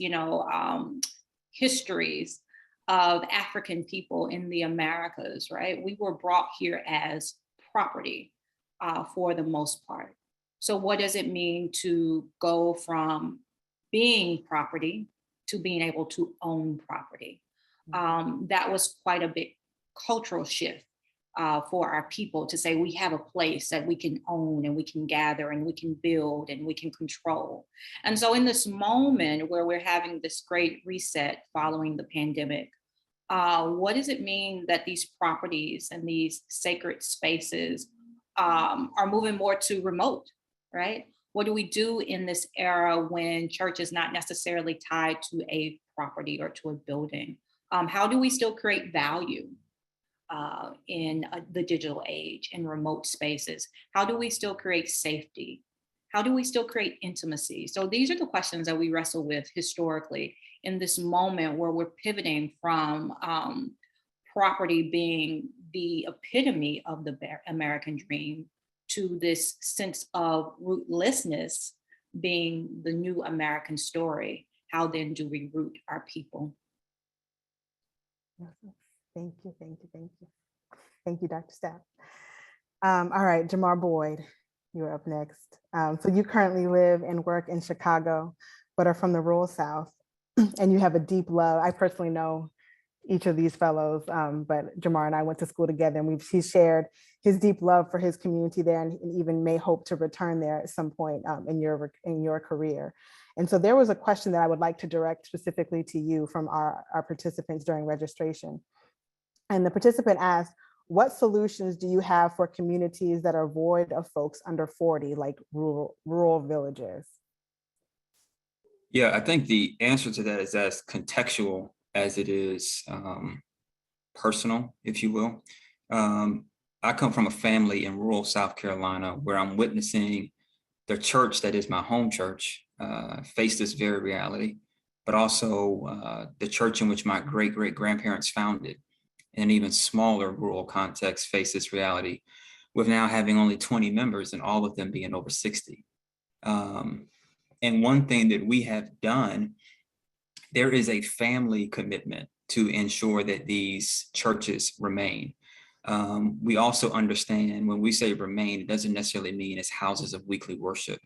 histories of African people in the Americas, right? We were brought here as property for the most part. So what does it mean to go from being property to being able to own property? That was quite a big cultural shift for our people to say we have a place that we can own and we can gather and we can build and we can control. And so in this moment where we're having this great reset following the pandemic, what does it mean that these properties and these sacred spaces are moving more to remote, right? What do we do in this era when church is not necessarily tied to a property or to a building? How do we still create value in the digital age, in remote spaces? How do we still create safety? How do we still create intimacy? So these are the questions that we wrestle with historically in this moment where we're pivoting from property being the epitome of the American dream to this sense of rootlessness being the new American story. How then do we root our people? Thank you, thank you, thank you. Thank you, Dr. Stapp. All right, Jamar Boyd, you're up next. So you currently live and work in Chicago, but are from the rural South, and you have a deep love. I personally know each of these fellows, but Jamar and I went to school together, and he's shared his deep love for his community there, and even may hope to return there at some point in your career. And so there was a question that I would like to direct specifically to you from our participants during registration. And the participant asked, what solutions do you have for communities that are void of folks under 40, like rural villages? Yeah, I think the answer to that is as contextual as it is personal, if you will. I come from a family in rural South Carolina where I'm witnessing the church that is my home church face this very reality, but also the church in which my great-great-grandparents founded, in an even smaller rural context, face this reality with now having only 20 members and all of them being over 60. And one thing that we have done, there is a family commitment to ensure that these churches remain. We also understand when we say remain, it doesn't necessarily mean it's houses of weekly worship.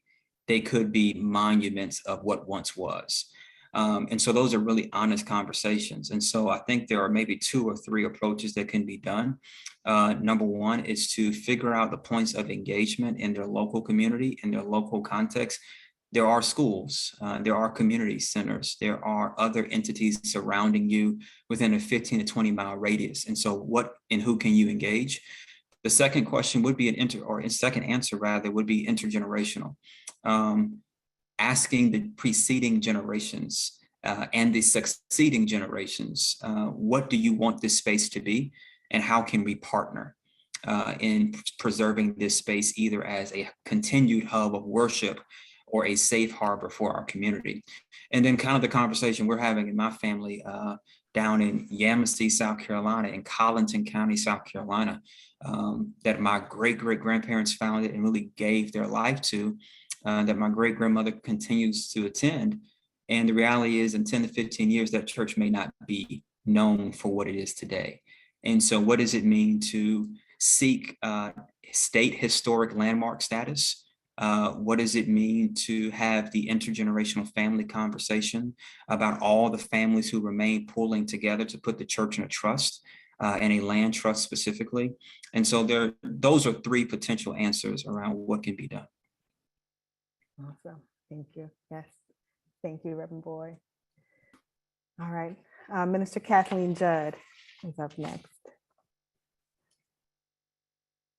They could be monuments of what once was. And so those are really honest conversations. And so I think there are maybe 2 or 3 approaches that can be done. Number one is to figure out the points of engagement in their local community, in their local context. There are schools, there are community centers, there are other entities surrounding you within a 15 to 20 mile radius. And so what and who can you engage? The second question would be second answer rather would be intergenerational. Asking the preceding generations and the succeeding generations, what do you want this space to be, and how can we partner in preserving this space either as a continued hub of worship or a safe harbor for our community? And then kind of the conversation we're having in my family down in Yamasee, South Carolina, in Colleton County, South Carolina, that my great-great-grandparents founded and really gave their life to, that my great-grandmother continues to attend. And the reality is in 10 to 15 years, that church may not be known for what it is today. And so what does it mean to seek state historic landmark status? What does it mean to have the intergenerational family conversation about all the families who remain pulling together to put the church in a trust and a land trust specifically? And so those are 3 potential answers around what can be done. Awesome. Thank you. Yes. Thank you, Reverend Boyd. All right. Minister Kathleen Judd is up next.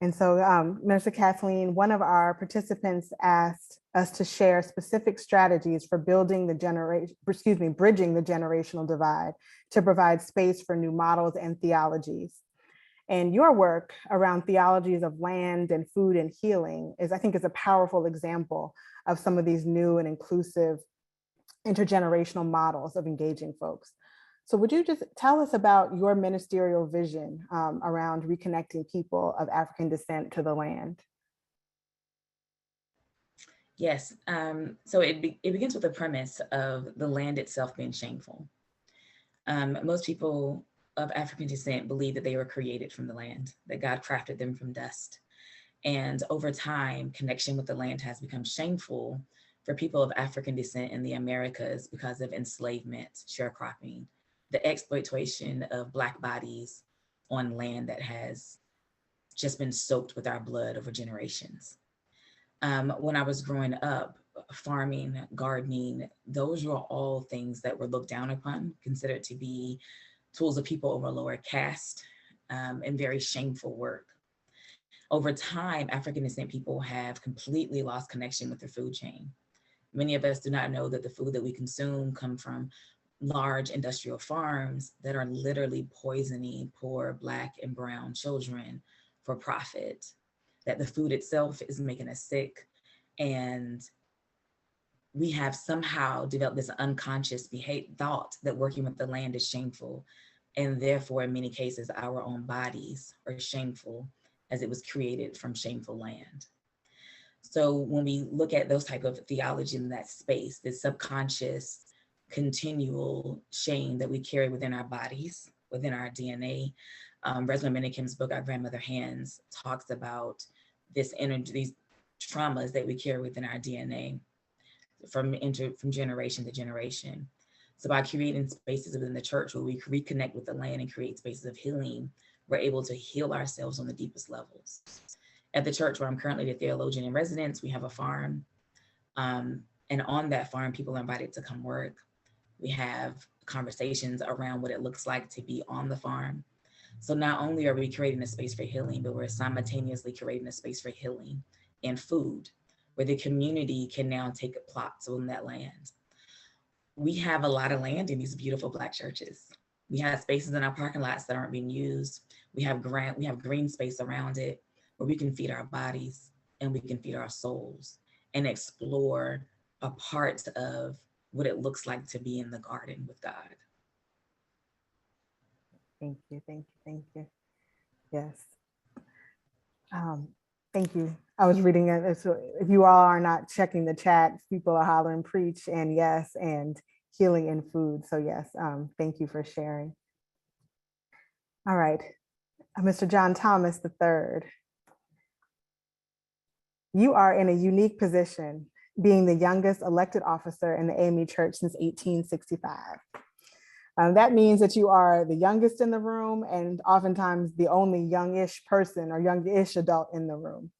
And so Minister Kathleen, one of our participants asked us to share specific strategies for bridging the generational divide to provide space for new models and theologies. And your work around theologies of land and food and healing I think is a powerful example of some of these new and inclusive intergenerational models of engaging folks. So would you just tell us about your ministerial vision around reconnecting people of African descent to the land? Yes, so it begins with the premise of the land itself being shameful. Most people of African descent believe that they were created from the land, that God crafted them from dust. And over time, connection with the land has become shameful for people of African descent in the Americas because of enslavement, sharecropping, the exploitation of Black bodies on land that has just been soaked with our blood over generations. When I was growing up, farming, gardening, those were all things that were looked down upon, considered to be tools of people of a lower caste, and very shameful work. Over time, African descent people have completely lost connection with their food chain. Many of us do not know that the food that we consume come from large industrial farms that are literally poisoning poor Black and brown children for profit, that the food itself is making us sick. And we have somehow developed this unconscious thought that working with the land is shameful. And therefore, in many cases, our own bodies are shameful as it was created from shameful land. So when we look at those type of theology in that space, this subconscious, continual shame that we carry within our bodies, within our DNA, Resmaa Menakem's book, Our Grandmother Hands, talks about this energy, these traumas that we carry within our DNA from generation to generation. So by creating spaces within the church where we reconnect with the land and create spaces of healing, we're able to heal ourselves on the deepest levels. At the church where I'm currently the theologian in residence, we have a farm. And on that farm, people are invited to come work. We have conversations around what it looks like to be on the farm. So not only are we creating a space for healing, but we're simultaneously creating a space for healing and food, where the community can now take plots on that land. We have a lot of land in these beautiful Black churches. We have spaces in our parking lots that aren't being used. We have green space around it where we can feed our bodies and we can feed our souls and explore a part of what it looks like to be in the garden with God. Thank you, thank you, thank you. Yes. Thank you. I was reading it. So if you all are not checking the chat, people are hollering preach and yes, and healing in food. So yes, thank you for sharing. All right, Mr. John Thomas III. You are in a unique position, being the youngest elected officer in the AME Church since 1865. That means that you are the youngest in the room and oftentimes the only youngish person or youngish adult in the room.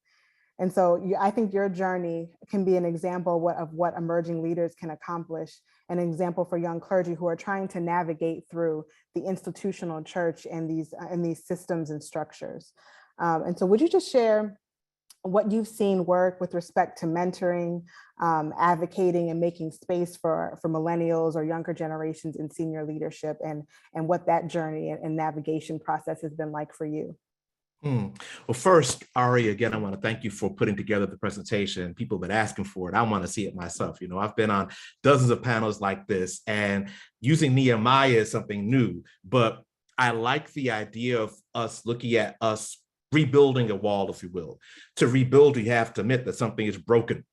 And so I think your journey can be an example of what emerging leaders can accomplish, an example for young clergy who are trying to navigate through the institutional church and these systems and structures. And so would you just share what you've seen work with respect to mentoring, advocating and making space for millennials or younger generations in senior leadership, and what that journey and navigation process has been like for you? Well, first, Aria, again, I want to thank you for putting together the presentation. People have been asking for it. I want to see it myself. You know, I've been on dozens of panels like this, and using Nehemiah is something new, but I like the idea of us looking at us rebuilding a wall, if you will. To rebuild, you have to admit that something is broken.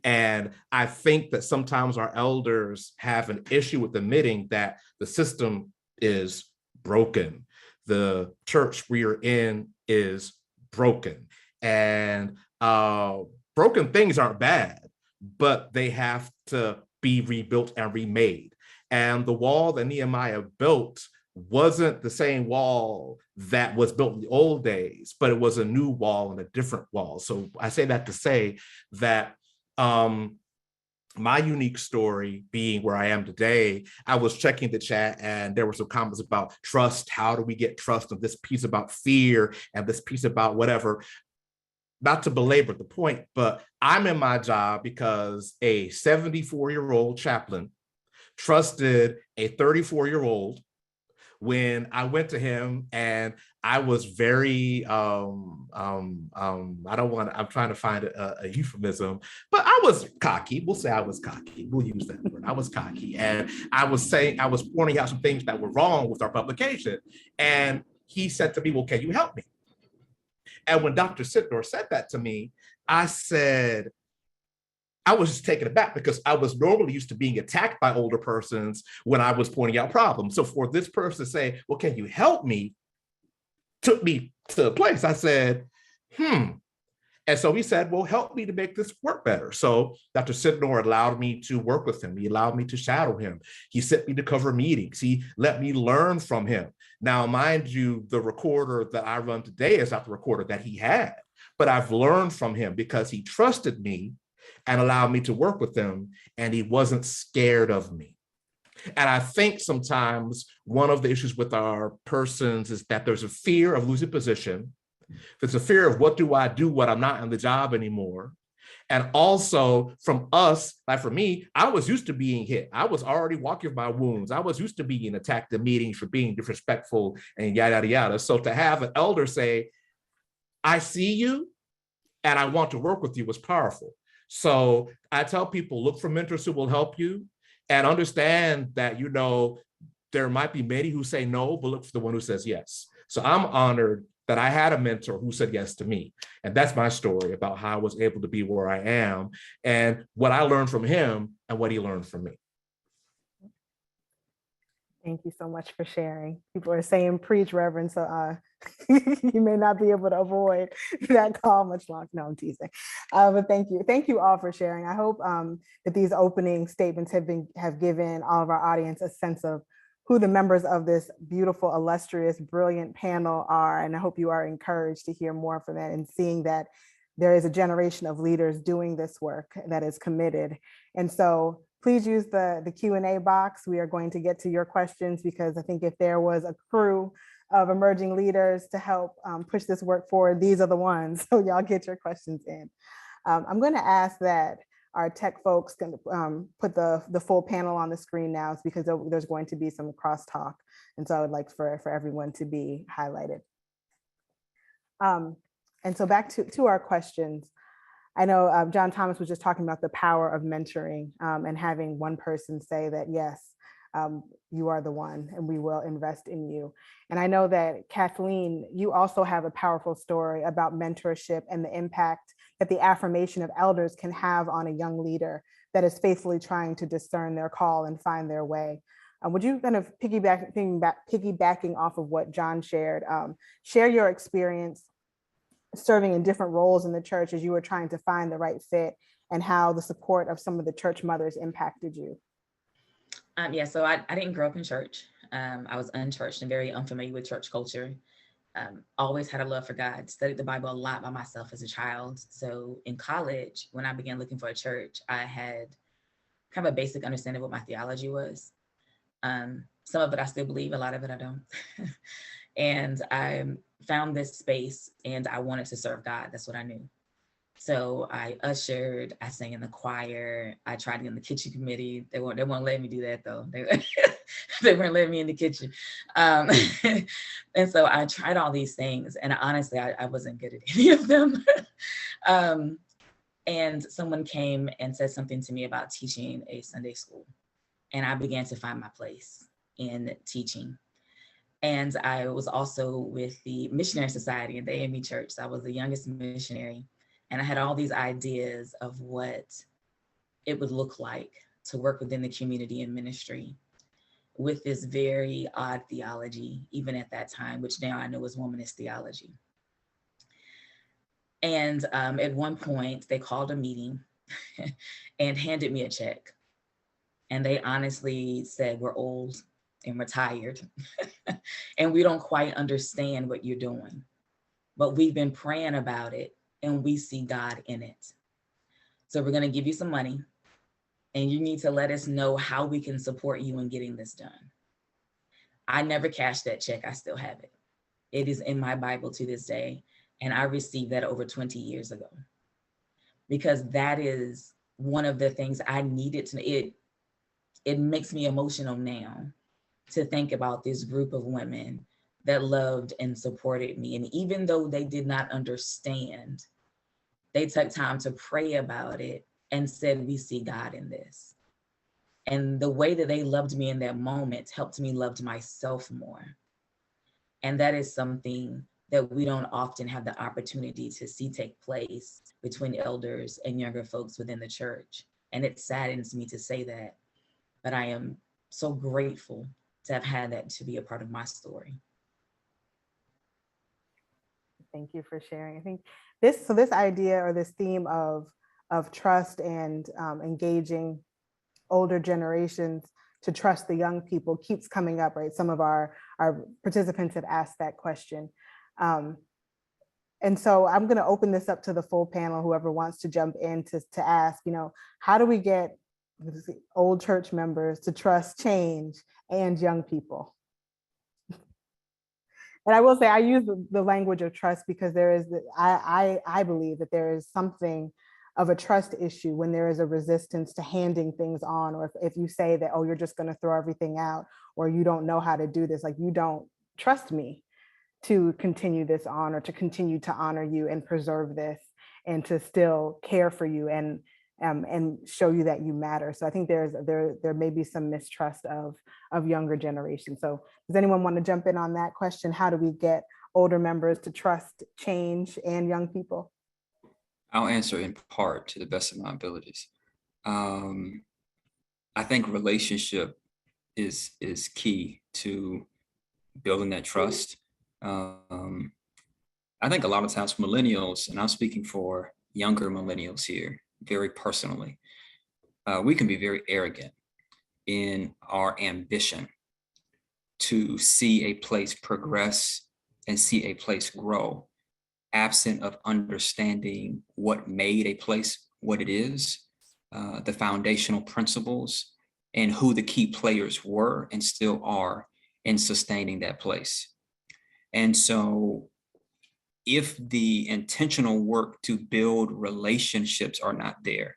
And I think that sometimes our elders have an issue with admitting that the system is broken. The church we are in is broken. And broken things aren't bad, but they have to be rebuilt and remade. And the wall that Nehemiah built wasn't the same wall that was built in the old days, but it was a new wall and a different wall. So I say that to say that my unique story being where I am today, I was checking the chat and there were some comments about trust. How do we get trust? And this piece about fear and this piece about whatever. Not to belabor the point, but I'm in my job because a 74-year-old chaplain trusted a 34-year-old when I went to him, and I was very, I'm trying to find a euphemism, but I was cocky. We'll say I was cocky. We'll use that word. I was cocky. And I was pointing out some things that were wrong with our publication. And he said to me, well, can you help me? And when Dr. Sitnor said that to me, I said, I was just taken aback because I was normally used to being attacked by older persons when I was pointing out problems. So for this person to say, well, can you help me? Took me to a place. I said, And so he said, well, help me to make this work better. So Dr. Sidnor allowed me to work with him. He allowed me to shadow him. He sent me to cover meetings. He let me learn from him. Now, mind you, the recorder that I run today is not the recorder that he had, but I've learned from him because he trusted me and allowed me to work with him, and he wasn't scared of me. And I think sometimes one of the issues with our persons is that there's a fear of losing position. There's a fear of what do I do when I'm not in the job anymore. And also from us, like for me, I was used to being hit. I was already walking with my wounds. I was used to being attacked in meetings for being disrespectful and yada, yada, yada. So to have an elder say, I see you and I want to work with you was powerful. So I tell people, look for mentors who will help you and understand that, you know, there might be many who say no, but look for the one who says yes. So I'm honored that I had a mentor who said yes to me. And that's my story about how I was able to be where I am and what I learned from him and what he learned from me. Thank you so much for sharing. People are saying preach, Reverend, so you may not be able to avoid that call much longer. No, I'm teasing. But thank you. Thank you all for sharing. I hope that these opening statements have given all of our audience a sense of who the members of this beautiful, illustrious, brilliant panel are. And I hope you are encouraged to hear more from that and seeing that there is a generation of leaders doing this work that is committed. And so please use the Q&A box. We are going to get to your questions because I think if there was a crew of emerging leaders to help push this work forward, these are the ones. So y'all get your questions in. I'm going to ask that our tech folks can put the full panel on the screen now because there's going to be some crosstalk. And so I would like for everyone to be highlighted. And so back to our questions. I know John Thomas was just talking about the power of mentoring and having one person say that, yes, you are the one and we will invest in you. And I know that Kathleen, you also have a powerful story about mentorship and the impact that the affirmation of elders can have on a young leader that is faithfully trying to discern their call and find their way. Would you kind of piggybacking off of what John shared, share your experience serving in different roles in the church as you were trying to find the right fit and how the support of some of the church mothers impacted you? Yeah, so I didn't grow up in church. I was unchurched and very unfamiliar with church culture. Always had a love for God, studied the Bible a lot by myself as a child. So in college, when I began looking for a church, I had kind of a basic understanding of what my theology was. Some of it I still believe, a lot of it I don't. And I found this space and I wanted to serve God. That's what I knew. So I ushered, I sang in the choir, I tried to get in the kitchen committee. They weren't letting me do that though. They weren't letting me in the kitchen. And so I tried all these things and honestly, I wasn't good at any of them. And someone came and said something to me about teaching a Sunday school. And I began to find my place in teaching. And I was also with the Missionary Society in the AME Church. So I was the youngest missionary. And I had all these ideas of what it would look like to work within the community and ministry with this very odd theology, even at that time, which now I know is womanist theology. And at one point, they called a meeting and handed me a check. And they honestly said, we're old and we're tired and we don't quite understand what you're doing, but we've been praying about it and we see God in it. So we're going to give you some money and you need to let us know how we can support you in getting this done. I never cashed that check. I still have it. It is in my Bible to this day. And I received that over 20 years ago because that is one of the things I needed to, it makes me emotional now to think about this group of women that loved and supported me. And even though they did not understand, they took time to pray about it and said, we see God in this. And the way that they loved me in that moment helped me love myself more. And that is something that we don't often have the opportunity to see take place between elders and younger folks within the church. And it saddens me to say that, but I am so grateful to have had that to be a part of my story. Thank you for sharing. I think this idea or this theme of trust and engaging older generations to trust the young people keeps coming up, right? Some of our participants have asked that question. And so I'm going to open this up to the full panel, whoever wants to jump in to ask, how do we get old church members to trust change and young people? And I will say, I use the language of trust because there is, I believe that there is something of a trust issue when there is a resistance to handing things on, or if you say that, oh, you're just going to throw everything out, or you don't know how to do this, like you don't trust me to continue this on, or to continue to honor you and preserve this and to still care for you and show you that you matter. So I think there may be some mistrust of younger generations. So does anyone want to jump in on that question? How do we get older members to trust change and young people? I'll answer in part to the best of my abilities. I think relationship is key to building that trust. I think a lot of times millennials, and I'm speaking for younger millennials here very personally, we can be very arrogant in our ambition to see a place progress and see a place grow, absent of understanding what made a place what it is, the foundational principles, and who the key players were and still are in sustaining that place. And so if the intentional work to build relationships are not there,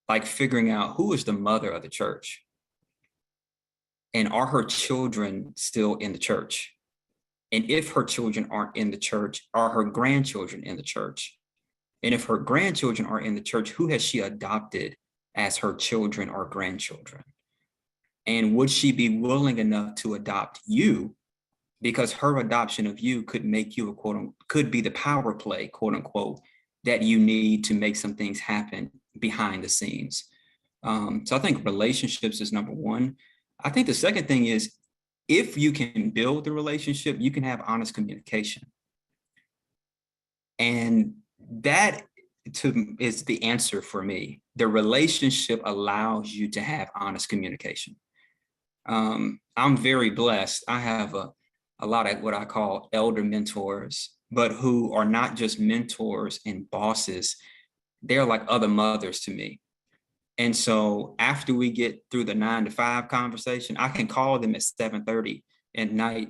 like figuring out who is the mother of the church, and are her children still in the church? And if her children aren't in the church, are her grandchildren in the church? And if her grandchildren are in the church, who has she adopted as her children or grandchildren? And would she be willing enough to adopt you? Because her adoption of you could make you could be the power play, quote unquote, that you need to make some things happen behind the scenes. So I think relationships is number one. I think the second thing is, if you can build the relationship, you can have honest communication. And that is the answer for me. The relationship allows you to have honest communication. I'm very blessed. I have a lot of what I call elder mentors, but who are not just mentors and bosses. They're like other mothers to me. And so after we get through the 9 to 5 conversation, I can call them at 7:30 at night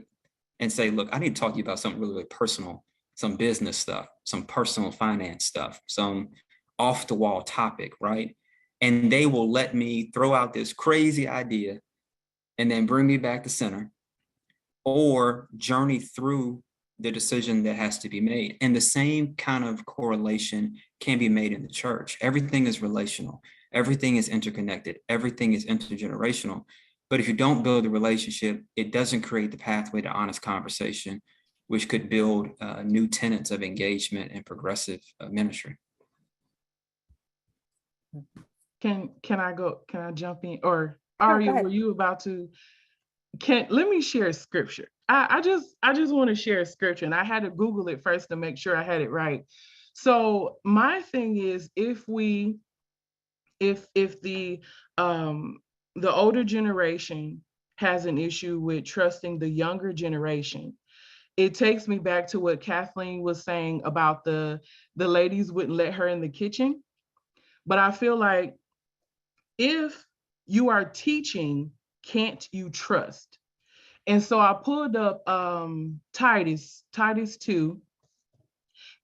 and say, look, I need to talk to you about something really, really personal, some business stuff, some personal finance stuff, some off the wall topic, right? And they will let me throw out this crazy idea and then bring me back to center, or journey through the decision that has to be made. And the same kind of correlation can be made in the church. Everything is relational. Everything is interconnected. Everything is intergenerational. But if you don't build a relationship, it doesn't create the pathway to honest conversation, which could build new tenets of engagement and progressive ministry. Can I jump in? Or Aria, were you about to? Let me share a scripture. I just want to share a scripture, and I had to Google it first to make sure I had it right. So my thing is, if the older generation has an issue with trusting the younger generation, it takes me back to what Kathleen was saying about the ladies wouldn't let her in the kitchen. But I feel like if you are teaching, can't you trust? And so I pulled up Titus 2,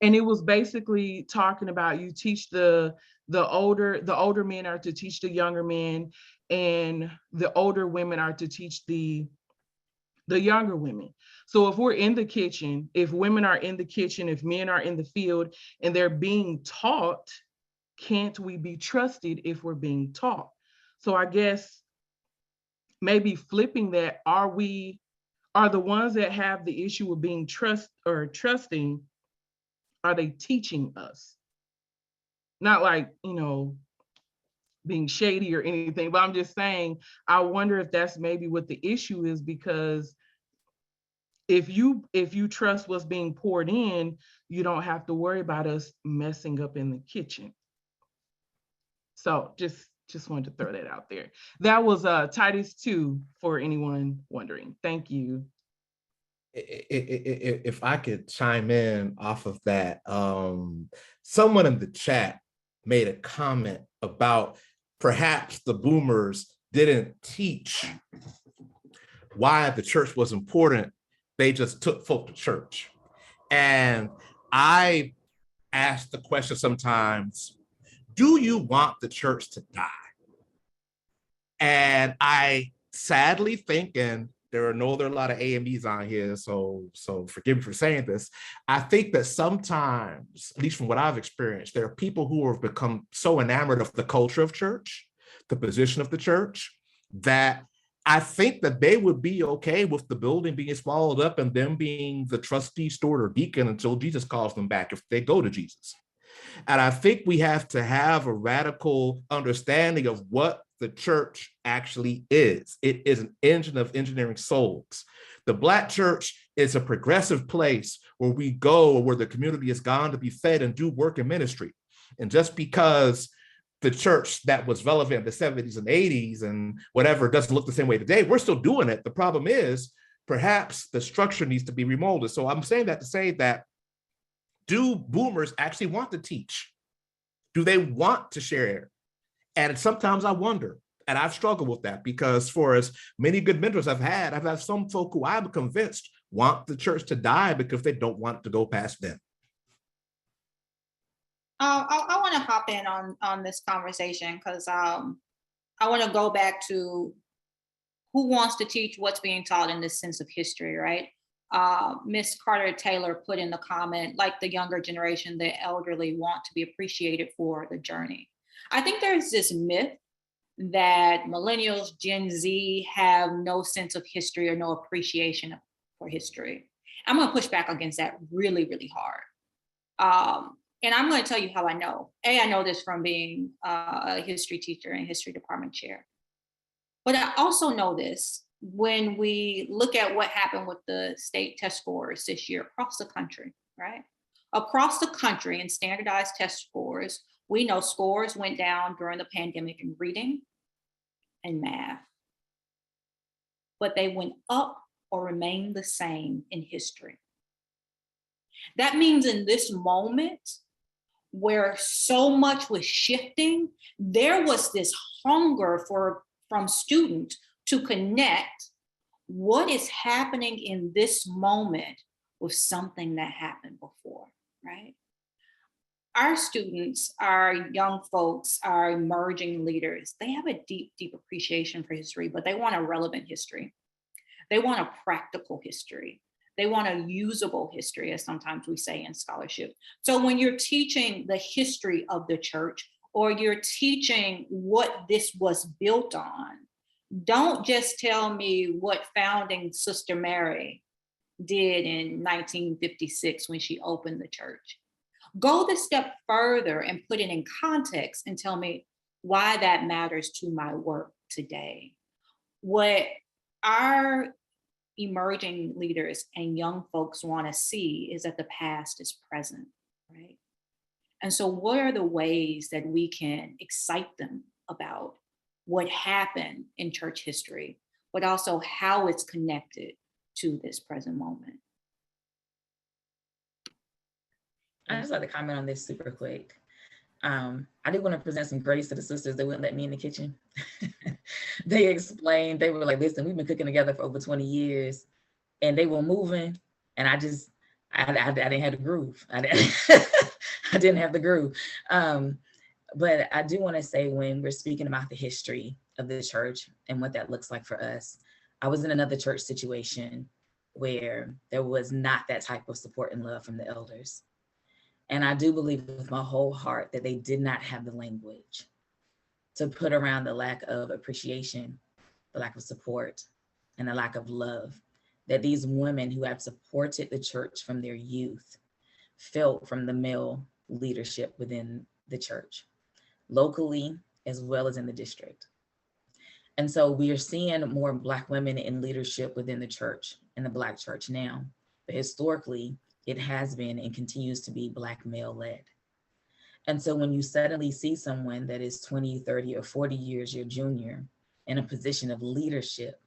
and it was basically talking about you teach the older men are to teach the younger men, and the older women are to teach the younger women. So if we're in the kitchen, if women are in the kitchen, if men are in the field and they're being taught, can't we be trusted if we're being taught? So I guess maybe flipping that, are the ones that have the issue with being trusting, are they teaching us? Not like, being shady or anything, but I'm just saying, I wonder if that's maybe what the issue is, because if you trust what's being poured in, you don't have to worry about us messing up in the kitchen. So just wanted to throw that out there. That was Titus 2 for anyone wondering. Thank you. If I could chime in off of that, someone in the chat made a comment about perhaps the boomers didn't teach why the church was important. They just took folk to church. And I ask the question sometimes, do you want the church to die? And I sadly think, and there are a lot of AMEs on here, so forgive me for saying this. I think that sometimes, at least from what I've experienced, there are people who have become so enamored of the culture of church, the position of the church, that I think that they would be okay with the building being swallowed up and them being the trustee, steward, or deacon until Jesus calls them back if they go to Jesus. And I think we have to have a radical understanding of what the church actually is. It is an engine of engineering souls. The Black church is a progressive place where we go, where the community has gone to be fed and do work and ministry. And just because the church that was relevant in the 70s and 80s and whatever doesn't look the same way today, we're still doing it. The problem is perhaps the structure needs to be remolded. So I'm saying that to say that, do boomers actually want to teach? Do they want to share? And sometimes I wonder, and I've struggled with that, because for as many good mentors I've had some folk who I'm convinced want the church to die because they don't want it to go past them. I want to hop in on this conversation because I want to go back to who wants to teach what's being taught in this sense of history, right? Miss Carter Taylor put in the comment, like the younger generation, the elderly want to be appreciated for the journey. I think there's this myth that millennials, Gen Z have no sense of history or no appreciation for history. I'm going to push back against that really, really hard. And I'm going to tell you how I know. I know this from being a history teacher and history department chair. But I also know this when we look at what happened with the state test scores this year across the country, right? Across the country in standardized test scores, we know scores went down during the pandemic in reading and math, but they went up or remained the same in history. That means in this moment where so much was shifting, there was this hunger from students to connect what is happening in this moment with something that happened before, right? Our students, our young folks, our emerging leaders, they have a deep, deep appreciation for history, but they want a relevant history. They want a practical history. They want a usable history, as sometimes we say in scholarship. So when you're teaching the history of the church, or you're teaching what this was built on, don't just tell me what founding Sister Mary did in 1956 when she opened the church. Go the step further and put it in context and tell me why that matters to my work today. What our emerging leaders and young folks want to see is that the past is present, right? And so what are the ways that we can excite them about what happened in church history, but also how it's connected to this present moment? I just like to comment on this super quick. I do want to present some grace to the sisters that wouldn't let me in the kitchen. They explained, they were like, listen, we've been cooking together for over 20 years and they were moving. And I didn't have the groove. I didn't have the groove. But I do want to say, when we're speaking about the history of the church and what that looks like for us, I was in another church situation where there was not that type of support and love from the elders. And I do believe with my whole heart that they did not have the language to put around the lack of appreciation, the lack of support, and the lack of love that these women who have supported the church from their youth felt from the male leadership within the church, locally as well as in the district. And so we are seeing more Black women in leadership within the church, in the Black church now. But historically, it has been and continues to be Black male led. And so when you suddenly see someone that is 20, 30, or 40 years your junior in a position of leadership,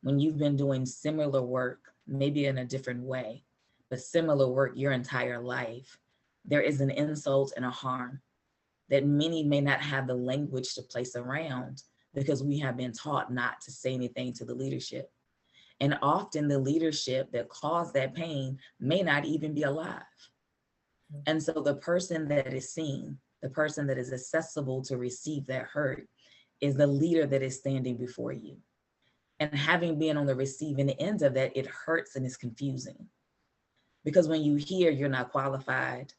when you've been doing similar work, maybe in a different way, but similar work your entire life, there is an insult and a harm that many may not have the language to place around, because we have been taught not to say anything to the leadership. And often the leadership that caused that pain may not even be alive. And so the person that is seen, the person that is accessible to receive that hurt, is the leader that is standing before you. And having been on the receiving end of that, it hurts and it's confusing. Because when you hear you're not qualified,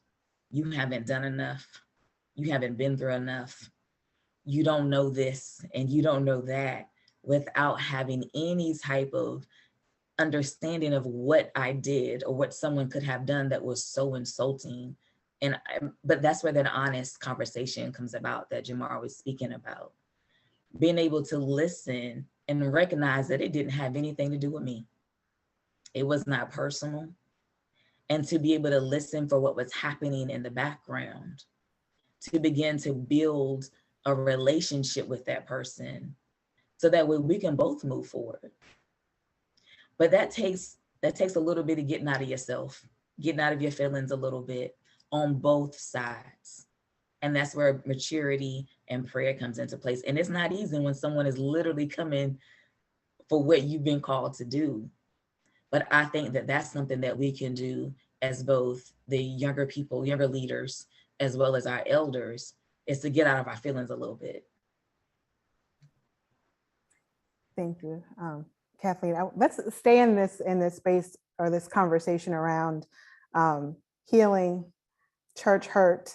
you haven't done enough, you haven't been through enough, you don't know this and you don't know that, without having any type of understanding of what I did or what someone could have done that was so insulting. But that's where that honest conversation comes about that Jamar was speaking about. Being able to listen and recognize that it didn't have anything to do with me. It was not personal. And to be able to listen for what was happening in the background, to begin to build a relationship with that person so that way we can both move forward. But that takes a little bit of getting out of yourself, getting out of your feelings a little bit on both sides. And that's where maturity and prayer comes into place. And it's not easy when someone is literally coming for what you've been called to do. But I think that that's something that we can do as both the younger people, younger leaders, as well as our elders, is to get out of our feelings a little bit. Thank you, Kathleen. Let's stay in this space or this conversation around healing, church hurt,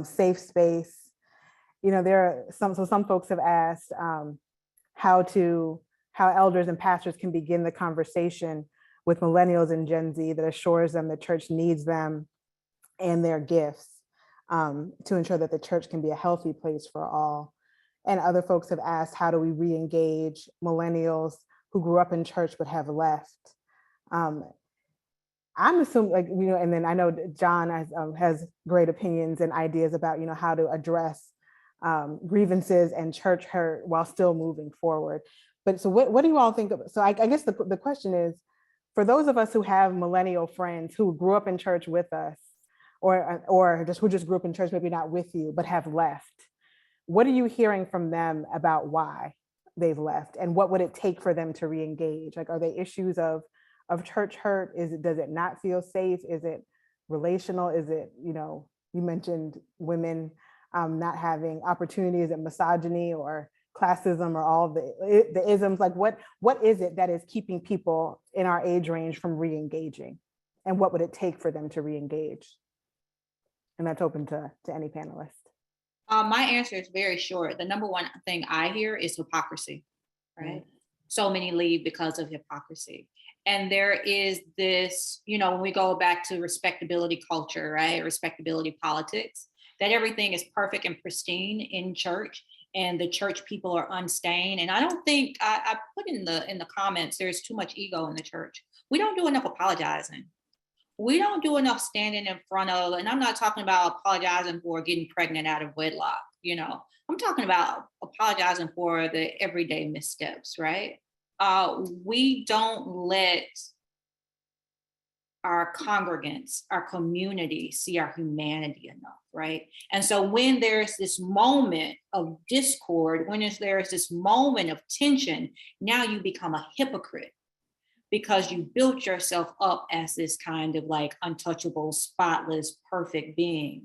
safe space. You know, there are some folks have asked how elders and pastors can begin the conversation with millennials and Gen Z that assures them the church needs them and their gifts to ensure that the church can be a healthy place for all. And other folks have asked, how do we re-engage millennials who grew up in church but have left? I'm assuming, like, you know, and then I know John has great opinions and ideas about, you know, how to address grievances and church hurt while still moving forward. But so what do you all think of? So I guess the question is, for those of us who have millennial friends who grew up in church with us, or just who just grew up in church, maybe not with you, but have left, what are you hearing from them about why they've left? And what would it take for them to re-engage? Like, are they issues of church hurt? Does it not feel safe? Is it relational? Is it, you know, you mentioned women not having opportunity? Is it misogyny or classism or all the isms? Like, what is it that is keeping people in our age range from re-engaging? And what would it take for them to re-engage? And that's open to any panelist. My answer is very short. The number one thing I hear is hypocrisy, right? So many leave because of hypocrisy. And there is this, you know, when we go back to respectability culture, right? Respectability politics, that everything is perfect and pristine in church and the church people are unstained. And I don't think, I put in the comments, there's too much ego in the church. We don't do enough apologizing. We don't do enough standing in front of, and I'm not talking about apologizing for getting pregnant out of wedlock, you know, I'm talking about apologizing for the everyday missteps, right? We don't let our congregants, our community see our humanity enough, right? And so when there's this moment of discord, there's this moment of tension, now you become a hypocrite, because you built yourself up as this kind of like untouchable, spotless, perfect being,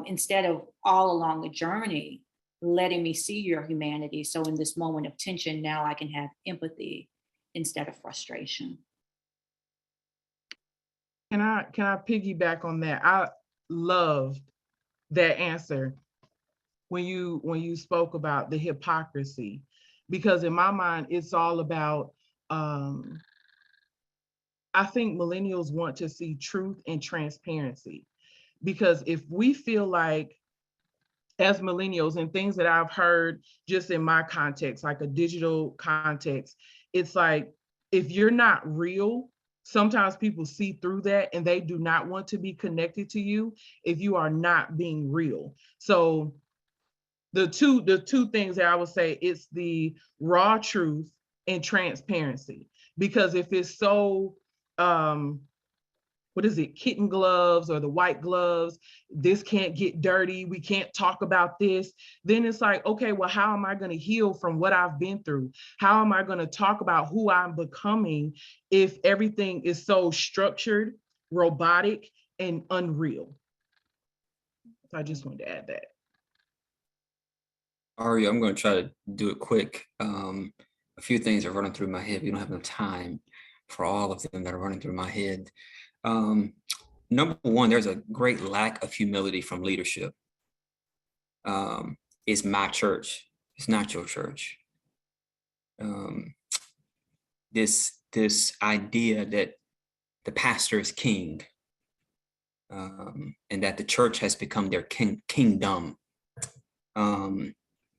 instead of all along the journey, letting me see your humanity. So in this moment of tension, now I can have empathy instead of frustration. Can I piggyback on that? I loved that answer when you spoke about the hypocrisy, because in my mind, it's all about, I think millennials want to see truth and transparency, because if we feel like, as millennials and things that I've heard just in my context, like a digital context, it's like, if you're not real, sometimes people see through that and they do not want to be connected to you if you are not being real. So the two things that I would say, it's the raw truth and transparency. Because if it's so what is it, kitten gloves or the white gloves, this can't get dirty, we can't talk about this, then it's like, okay, well, how am I going to heal from what I've been through? How am I going to talk about who I'm becoming if everything is so structured, robotic, and unreal? So I just wanted to add that. Aria, I'm going to try to do it quick. A few things are running through my head. We don't have enough time for all of them that are running through my head. Number one, there's a great lack of humility from leadership. It's my church. It's not your church. This idea that the pastor is king, and that the church has become their kingdom. And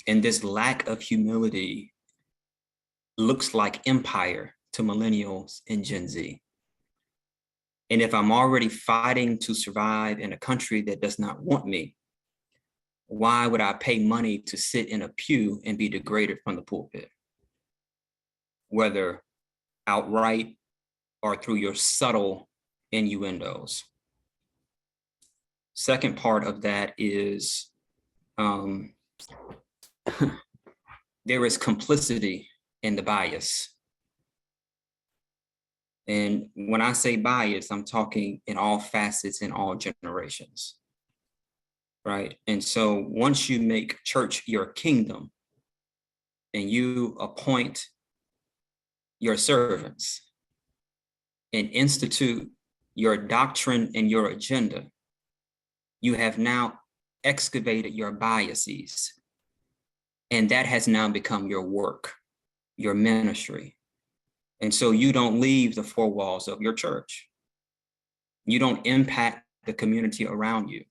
this lack of humility looks like empire to millennials and Gen Z. And if I'm already fighting to survive in a country that does not want me, why would I pay money to sit in a pew and be degraded from the pulpit? Whether outright or through your subtle innuendos. Second part of that is there is complicity in the bias. And when I say bias, I'm talking in all facets, in all generations, right? And so once you make church your kingdom and you appoint your servants and institute your doctrine and your agenda, you have now excavated your biases. And that has now become your work, your ministry. And so you don't leave the four walls of your church. You don't impact the community around you.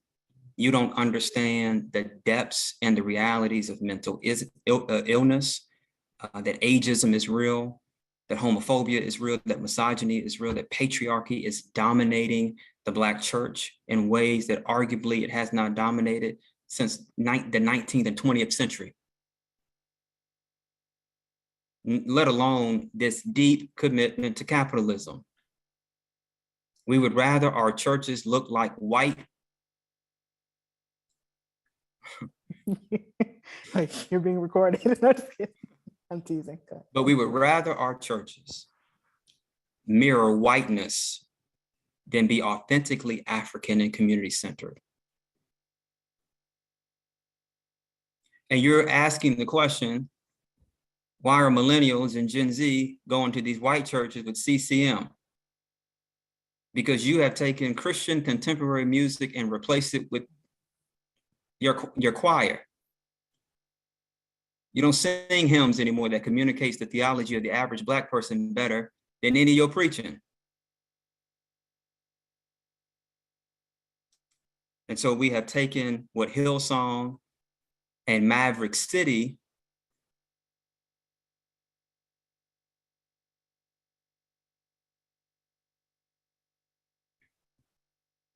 You don't understand the depths and the realities of mental illness, that ageism is real, that homophobia is real, that misogyny is real, that patriarchy is dominating the Black church in ways that arguably it has not dominated since the 19th and 20th century. Let alone this deep commitment to capitalism. We would rather our churches look like white. Like, you're being recorded. I'm teasing. But we would rather our churches mirror whiteness than be authentically African and community-centered. And you're asking the question, why are millennials and Gen Z going to these white churches with CCM? Because you have taken Christian contemporary music and replaced it with your choir. You don't sing hymns anymore that communicates the theology of the average Black person better than any of your preaching. And so we have taken what Hillsong and Maverick City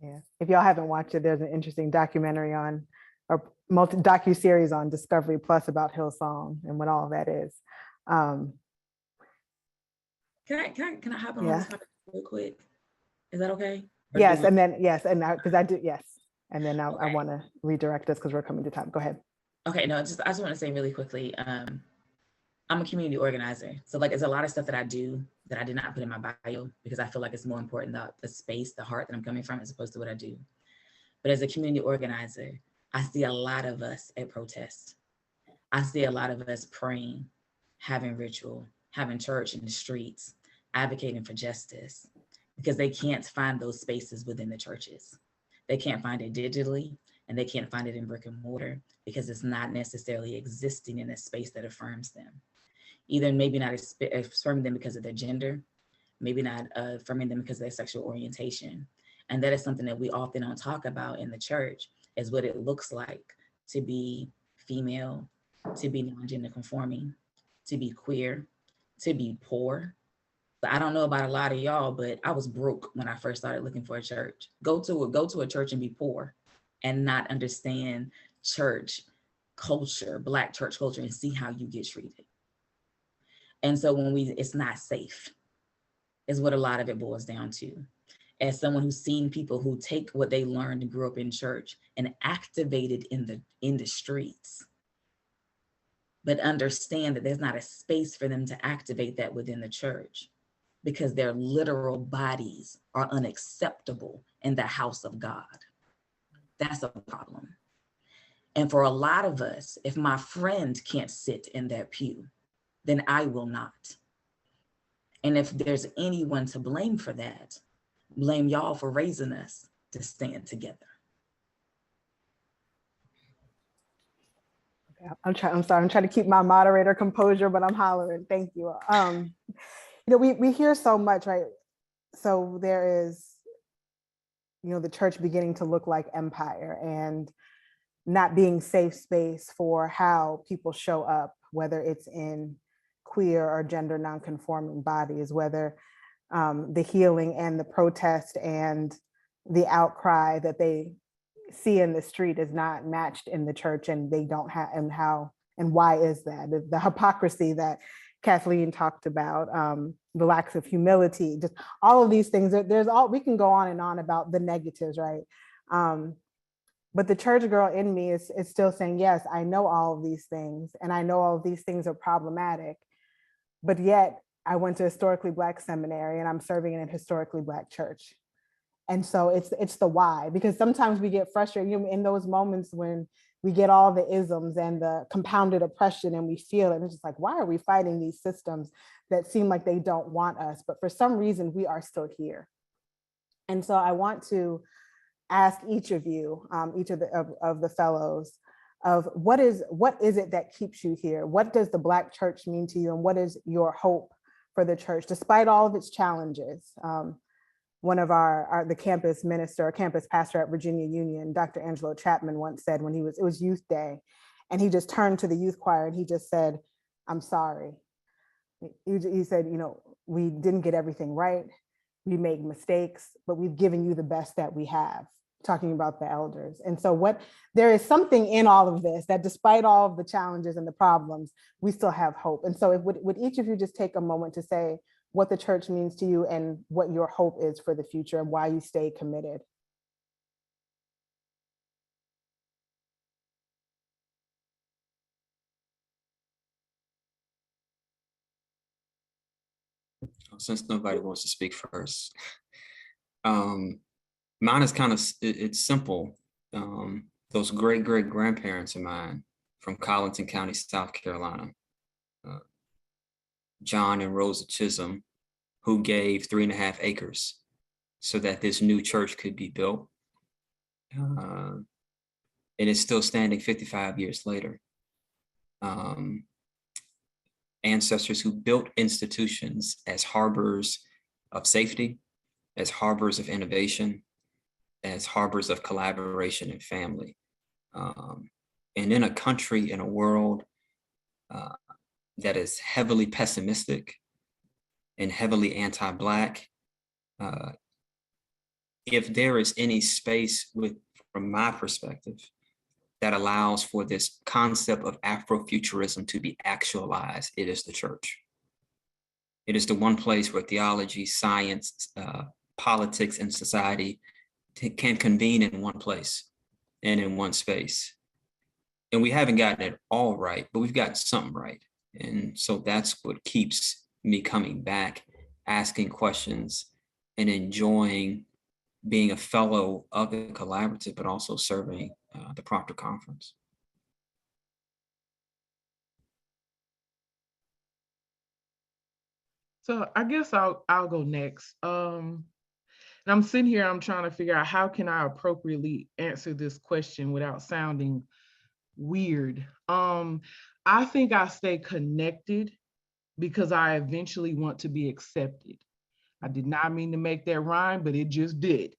Yeah, if y'all haven't watched it, there's an interesting documentary on, or docu-series on Discovery Plus about Hillsong and what all that is. Can I hop on this topic real quick? Is that okay? Or yes, and then because I do, yes, and then I want to redirect us because we're coming to time. Go ahead. Okay, no, I just want to say really quickly, I'm a community organizer. So like, there's a lot of stuff that I do that I did not put in my bio because I feel like it's more important, the space, the heart that I'm coming from as opposed to what I do. But as a community organizer, I see a lot of us at protests. I see a lot of us praying, having ritual, having church in the streets, advocating for justice, because they can't find those spaces within the churches. They can't find it digitally, and they can't find it in brick and mortar because it's not necessarily existing in a space that affirms them. Either maybe not affirming them because of their gender, maybe not affirming them because of their sexual orientation. And that is something that we often don't talk about in the church, is what it looks like to be female, to be non-gender conforming, to be queer, to be poor. I don't know about a lot of y'all, but I was broke when I first started looking for a church. Go to a church and be poor and not understand church culture, Black church culture, and see how you get treated. And so it's not safe, is what a lot of it boils down to. As someone who's seen people who take what they learned and grew up in church and activate it in the streets, but understand that there's not a space for them to activate that within the church because their literal bodies are unacceptable in the house of God. That's a problem. And for a lot of us, if my friend can't sit in that pew, then I will not. And if there's anyone to blame for that, blame y'all for raising us to stand together. I'm sorry, I'm trying to keep my moderator composure, but I'm hollering. Thank you. We hear so much, right? So there is, the church beginning to look like empire and not being safe space for how people show up, whether it's in queer or gender nonconforming bodies, whether the healing and the protest and the outcry that they see in the street is not matched in the church, and they don't have, and why is that? The hypocrisy that Kathleen talked about, the lack of humility, just all of these things. We can go on and on about the negatives, right? But the church girl in me is still saying, yes, I know all of these things, and I know all of these things are problematic, but yet I went to historically Black seminary and I'm serving in a historically Black church. And so it's the why, because sometimes we get frustrated in those moments when we get all the isms and the compounded oppression and we feel it. And it's just like, why are we fighting these systems that seem like they don't want us? But for some reason, we are still here. And so I want to ask each of you, each of the fellows, of what is it that keeps you here? What does the Black church mean to you? And what is your hope for the church, despite all of its challenges? One of the campus minister, or campus pastor at Virginia Union, Dr. Angelo Chapman, once said when it was Youth Day, and he just turned to the youth choir and he just said, "I'm sorry." He said, we didn't get everything right. We made mistakes, but we've given you the best that we have, talking about the elders. And so there is something in all of this that despite all of the challenges and the problems, we still have hope. And so would each of you just take a moment to say what the church means to you and what your hope is for the future and why you stay committed? Since nobody wants to speak first, mine is it's simple. Those great grandparents of mine from Colleton County, South Carolina, John and Rosa Chisholm, who gave 3.5 acres so that this new church could be built. And it's still standing 55 years later. Ancestors who built institutions as harbors of safety, as harbors of innovation, as harbors of collaboration and family. And in a country, in a world that is heavily pessimistic and heavily anti-Black, if there is any space from my perspective, that allows for this concept of Afrofuturism to be actualized, it is the church. It is the one place where theology, science, politics, and society can convene in one place and in one space. And we haven't gotten it all right, but we've got something right. And so that's what keeps me coming back, asking questions, and enjoying being a fellow of the collaborative, but also serving the Proctor Conference. So I guess I'll go next. And I'm sitting here, I'm trying to figure out how can I appropriately answer this question without sounding weird. I think I stay connected because I eventually want to be accepted. I did not mean to make that rhyme, but it just did.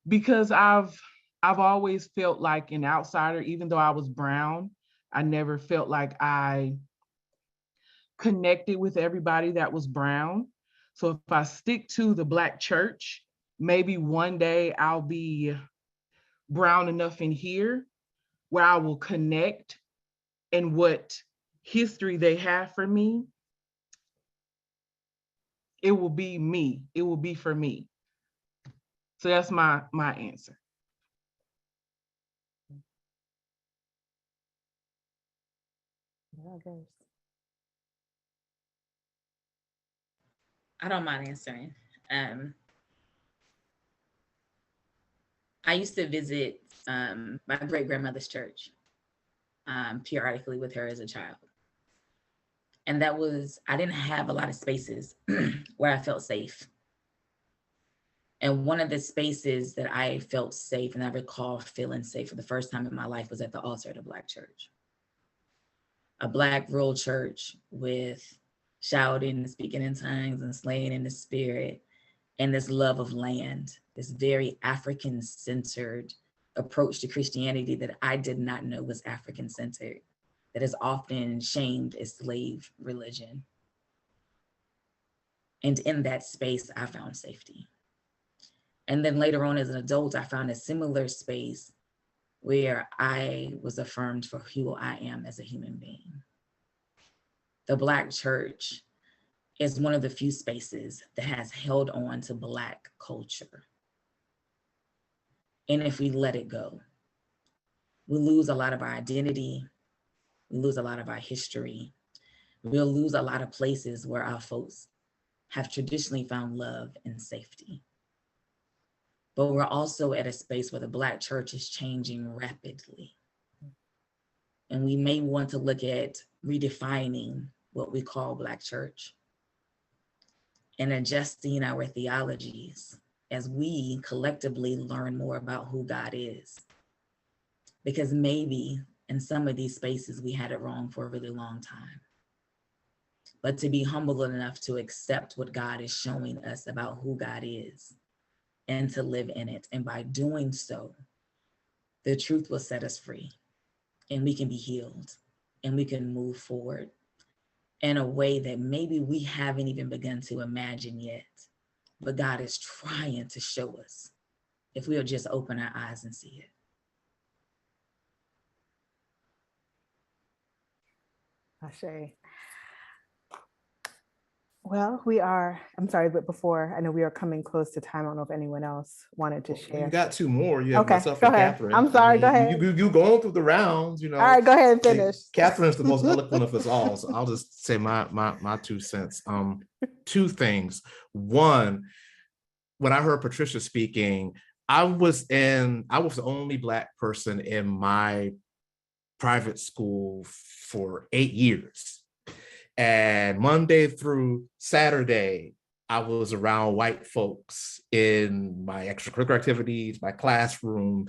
Because I've I've always felt like an outsider, even though I was brown. I never felt like I connected with everybody that was brown. So if I stick to the Black church, maybe one day I'll be brown enough in here where I will connect and what history they have for me, it will be me. It will be for me. So that's my answer. I don't mind answering. I used to visit my great grandmother's church periodically with her as a child. And that was, I didn't have a lot of spaces where I felt safe. And one of the spaces that I felt safe and I recall feeling safe for the first time in my life was at the altar at a Black church. A Black rural church with shouting and speaking in tongues and slaying in the spirit and this love of land, this very African-centered approach to Christianity that I did not know was African-centered, that is often shamed as slave religion. And in that space, I found safety. And then later on as an adult, I found a similar space where I was affirmed for who I am as a human being. The Black church is one of the few spaces that has held on to Black culture. And if we let it go, we lose a lot of our identity, we lose a lot of our history, we'll lose a lot of places where our folks have traditionally found love and safety. But we're also at a space where the Black church is changing rapidly. And we may want to look at redefining what we call Black church and adjusting our theologies as we collectively learn more about who God is. Because maybe in some of these spaces, we had it wrong for a really long time. But to be humble enough to accept what God is showing us about who God is and to live in it. And by doing so, the truth will set us free and we can be healed and we can move forward in a way that maybe we haven't even begun to imagine yet, but God is trying to show us if we'll just open our eyes and see it. Ashe. Well, I'm sorry, but before, I know we are coming close to time. I don't know if anyone else wanted to share. You got two more. You have Okay, myself go and ahead. Catherine. I'm sorry, go ahead. You going through the rounds, you know. All right, go ahead and finish. Catherine's the most eloquent of us all, so I'll just say my 2 cents. Two things. One, when I heard Patricia speaking, I was the only Black person in my private school for 8 years. And Monday through Saturday, I was around white folks in my extracurricular activities, my classroom.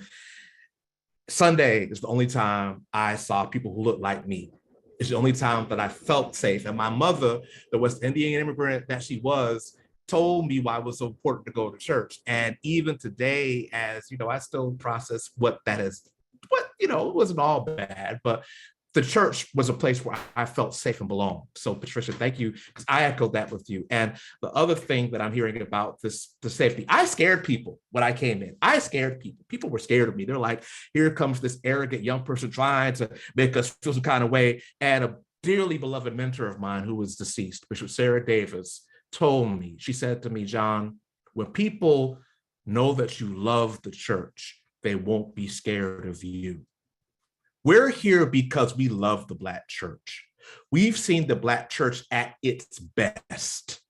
Sunday is the only time I saw people who looked like me. It's the only time that I felt safe. And my mother, the West Indian immigrant that she was, told me why it was so important to go to church. And even today, as you know, I still process what that is. But you know, it wasn't all bad, but the church was a place where I felt safe and belonged. So Patricia, thank you, because I echoed that with you. And the other thing that I'm hearing about the safety, I scared people when I came in. I scared people. People were scared of me. They're like, here comes this arrogant young person trying to make us feel some kind of way. And a dearly beloved mentor of mine who was deceased, Bishop Sarah Davis, told me, she said to me, John, when people know that you love the church, they won't be scared of you. We're here because we love the Black church. We've seen the Black church at its best,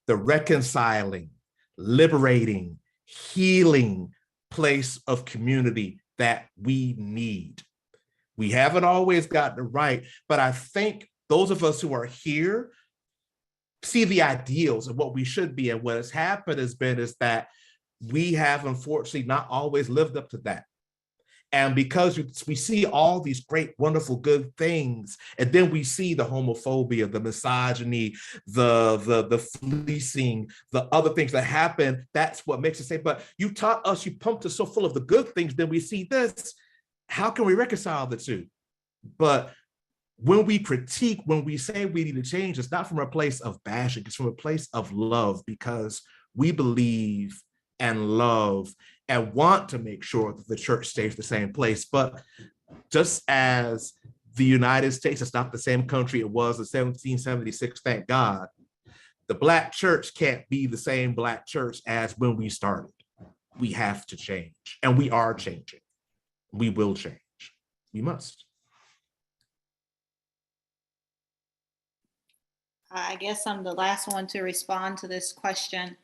the reconciling, liberating, healing place of community that we need. We haven't always gotten it right, but I think those of us who are here see the ideals of what we should be. And what has happened is that we have unfortunately not always lived up to that. And because we see all these great, wonderful, good things, and then we see the homophobia, the misogyny, the fleecing, the other things that happen, that's what makes us say, but you taught us, you pumped us so full of the good things, then we see this. How can we reconcile the two? But when we critique, when we say we need to change, it's not from a place of bashing, it's from a place of love, because we believe and love and want to make sure that the church stays the same place. But just as the United States is not the same country it was in 1776, thank God, the Black church can't be the same Black church as when we started. We have to change, and we are changing. We will change. We must. I guess I'm the last one to respond to this question.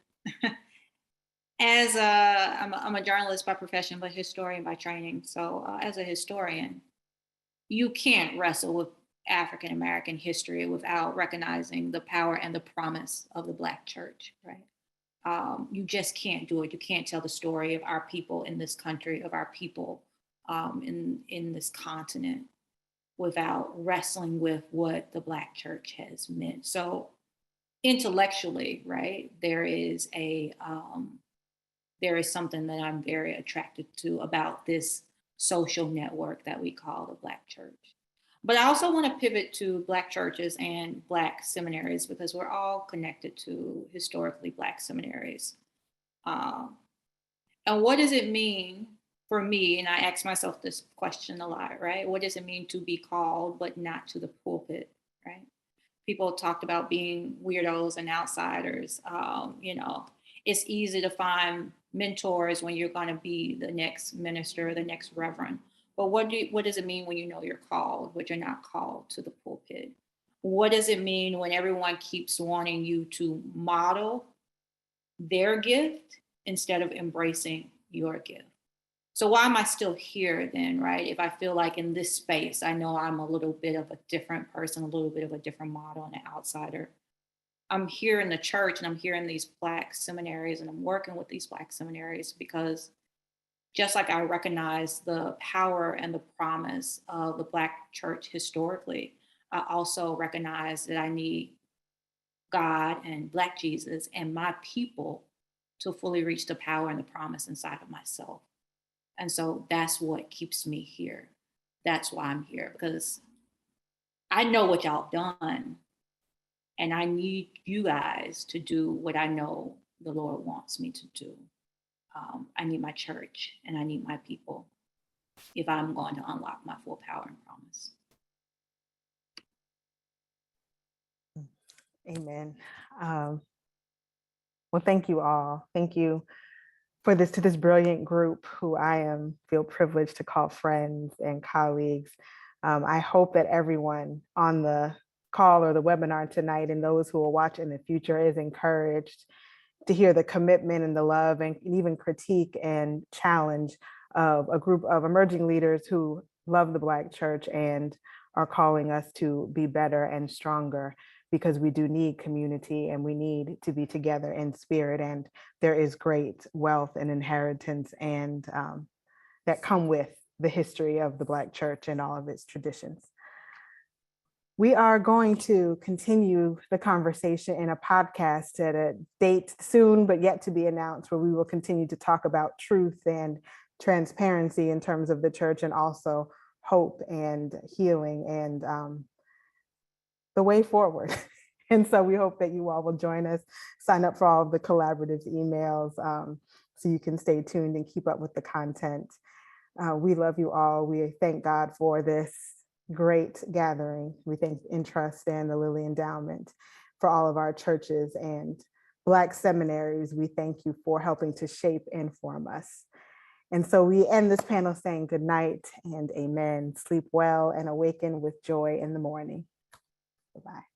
I'm a journalist by profession, but historian by training. So as a historian, you can't wrestle with African American history without recognizing the power and the promise of the Black church, right? You just can't do it. You can't tell the story of our people in this country, of our people in this continent, without wrestling with what the Black church has meant. So intellectually, right, there is something that I'm very attracted to about this social network that we call the Black church. But I also want to pivot to Black churches and Black seminaries, because we're all connected to historically Black seminaries. And what does it mean for me, and I ask myself this question a lot, right? What does it mean to be called, but not to the pulpit, right? People talked about being weirdos and outsiders. It's easy to find mentors when you're going to be the next minister, the next reverend. But what does it mean when you know you're called, but you're not called to the pulpit? What does it mean when everyone keeps wanting you to model their gift instead of embracing your gift? So why am I still here then, right? If I feel like in this space, I know I'm a little bit of a different person, a little bit of a different model and an outsider. I'm here in the church and I'm here in these Black seminaries and I'm working with these Black seminaries because just like I recognize the power and the promise of the Black church historically, I also recognize that I need God and Black Jesus and my people to fully reach the power and the promise inside of myself. And so that's what keeps me here. That's why I'm here, because I know what y'all have done. And I need you guys to do what I know the Lord wants me to do. I need my church and I need my people if I'm going to unlock my full power and promise. Amen. Well, thank you all. Thank you to this brilliant group who I feel privileged to call friends and colleagues. I hope that everyone on the call or the webinar tonight and those who will watch in the future is encouraged to hear the commitment and the love and even critique and challenge of a group of emerging leaders who love the Black church and are calling us to be better and stronger, because we do need community and we need to be together in spirit. And there is great wealth and inheritance and that come with the history of the Black church and all of its traditions. We are going to continue the conversation in a podcast at a date soon, but yet to be announced, where we will continue to talk about truth and transparency in terms of the church, and also hope and healing and the way forward. And so we hope that you all will join us, sign up for all of the collaboratives emails so you can stay tuned and keep up with the content. We love you all. We thank God for this great gathering. We thank Entrust and the Lilly Endowment for all of our churches and Black seminaries. We thank you for helping to shape and form us. And so we end this panel saying good night and amen. Sleep well and awaken with joy in the morning. Bye-bye.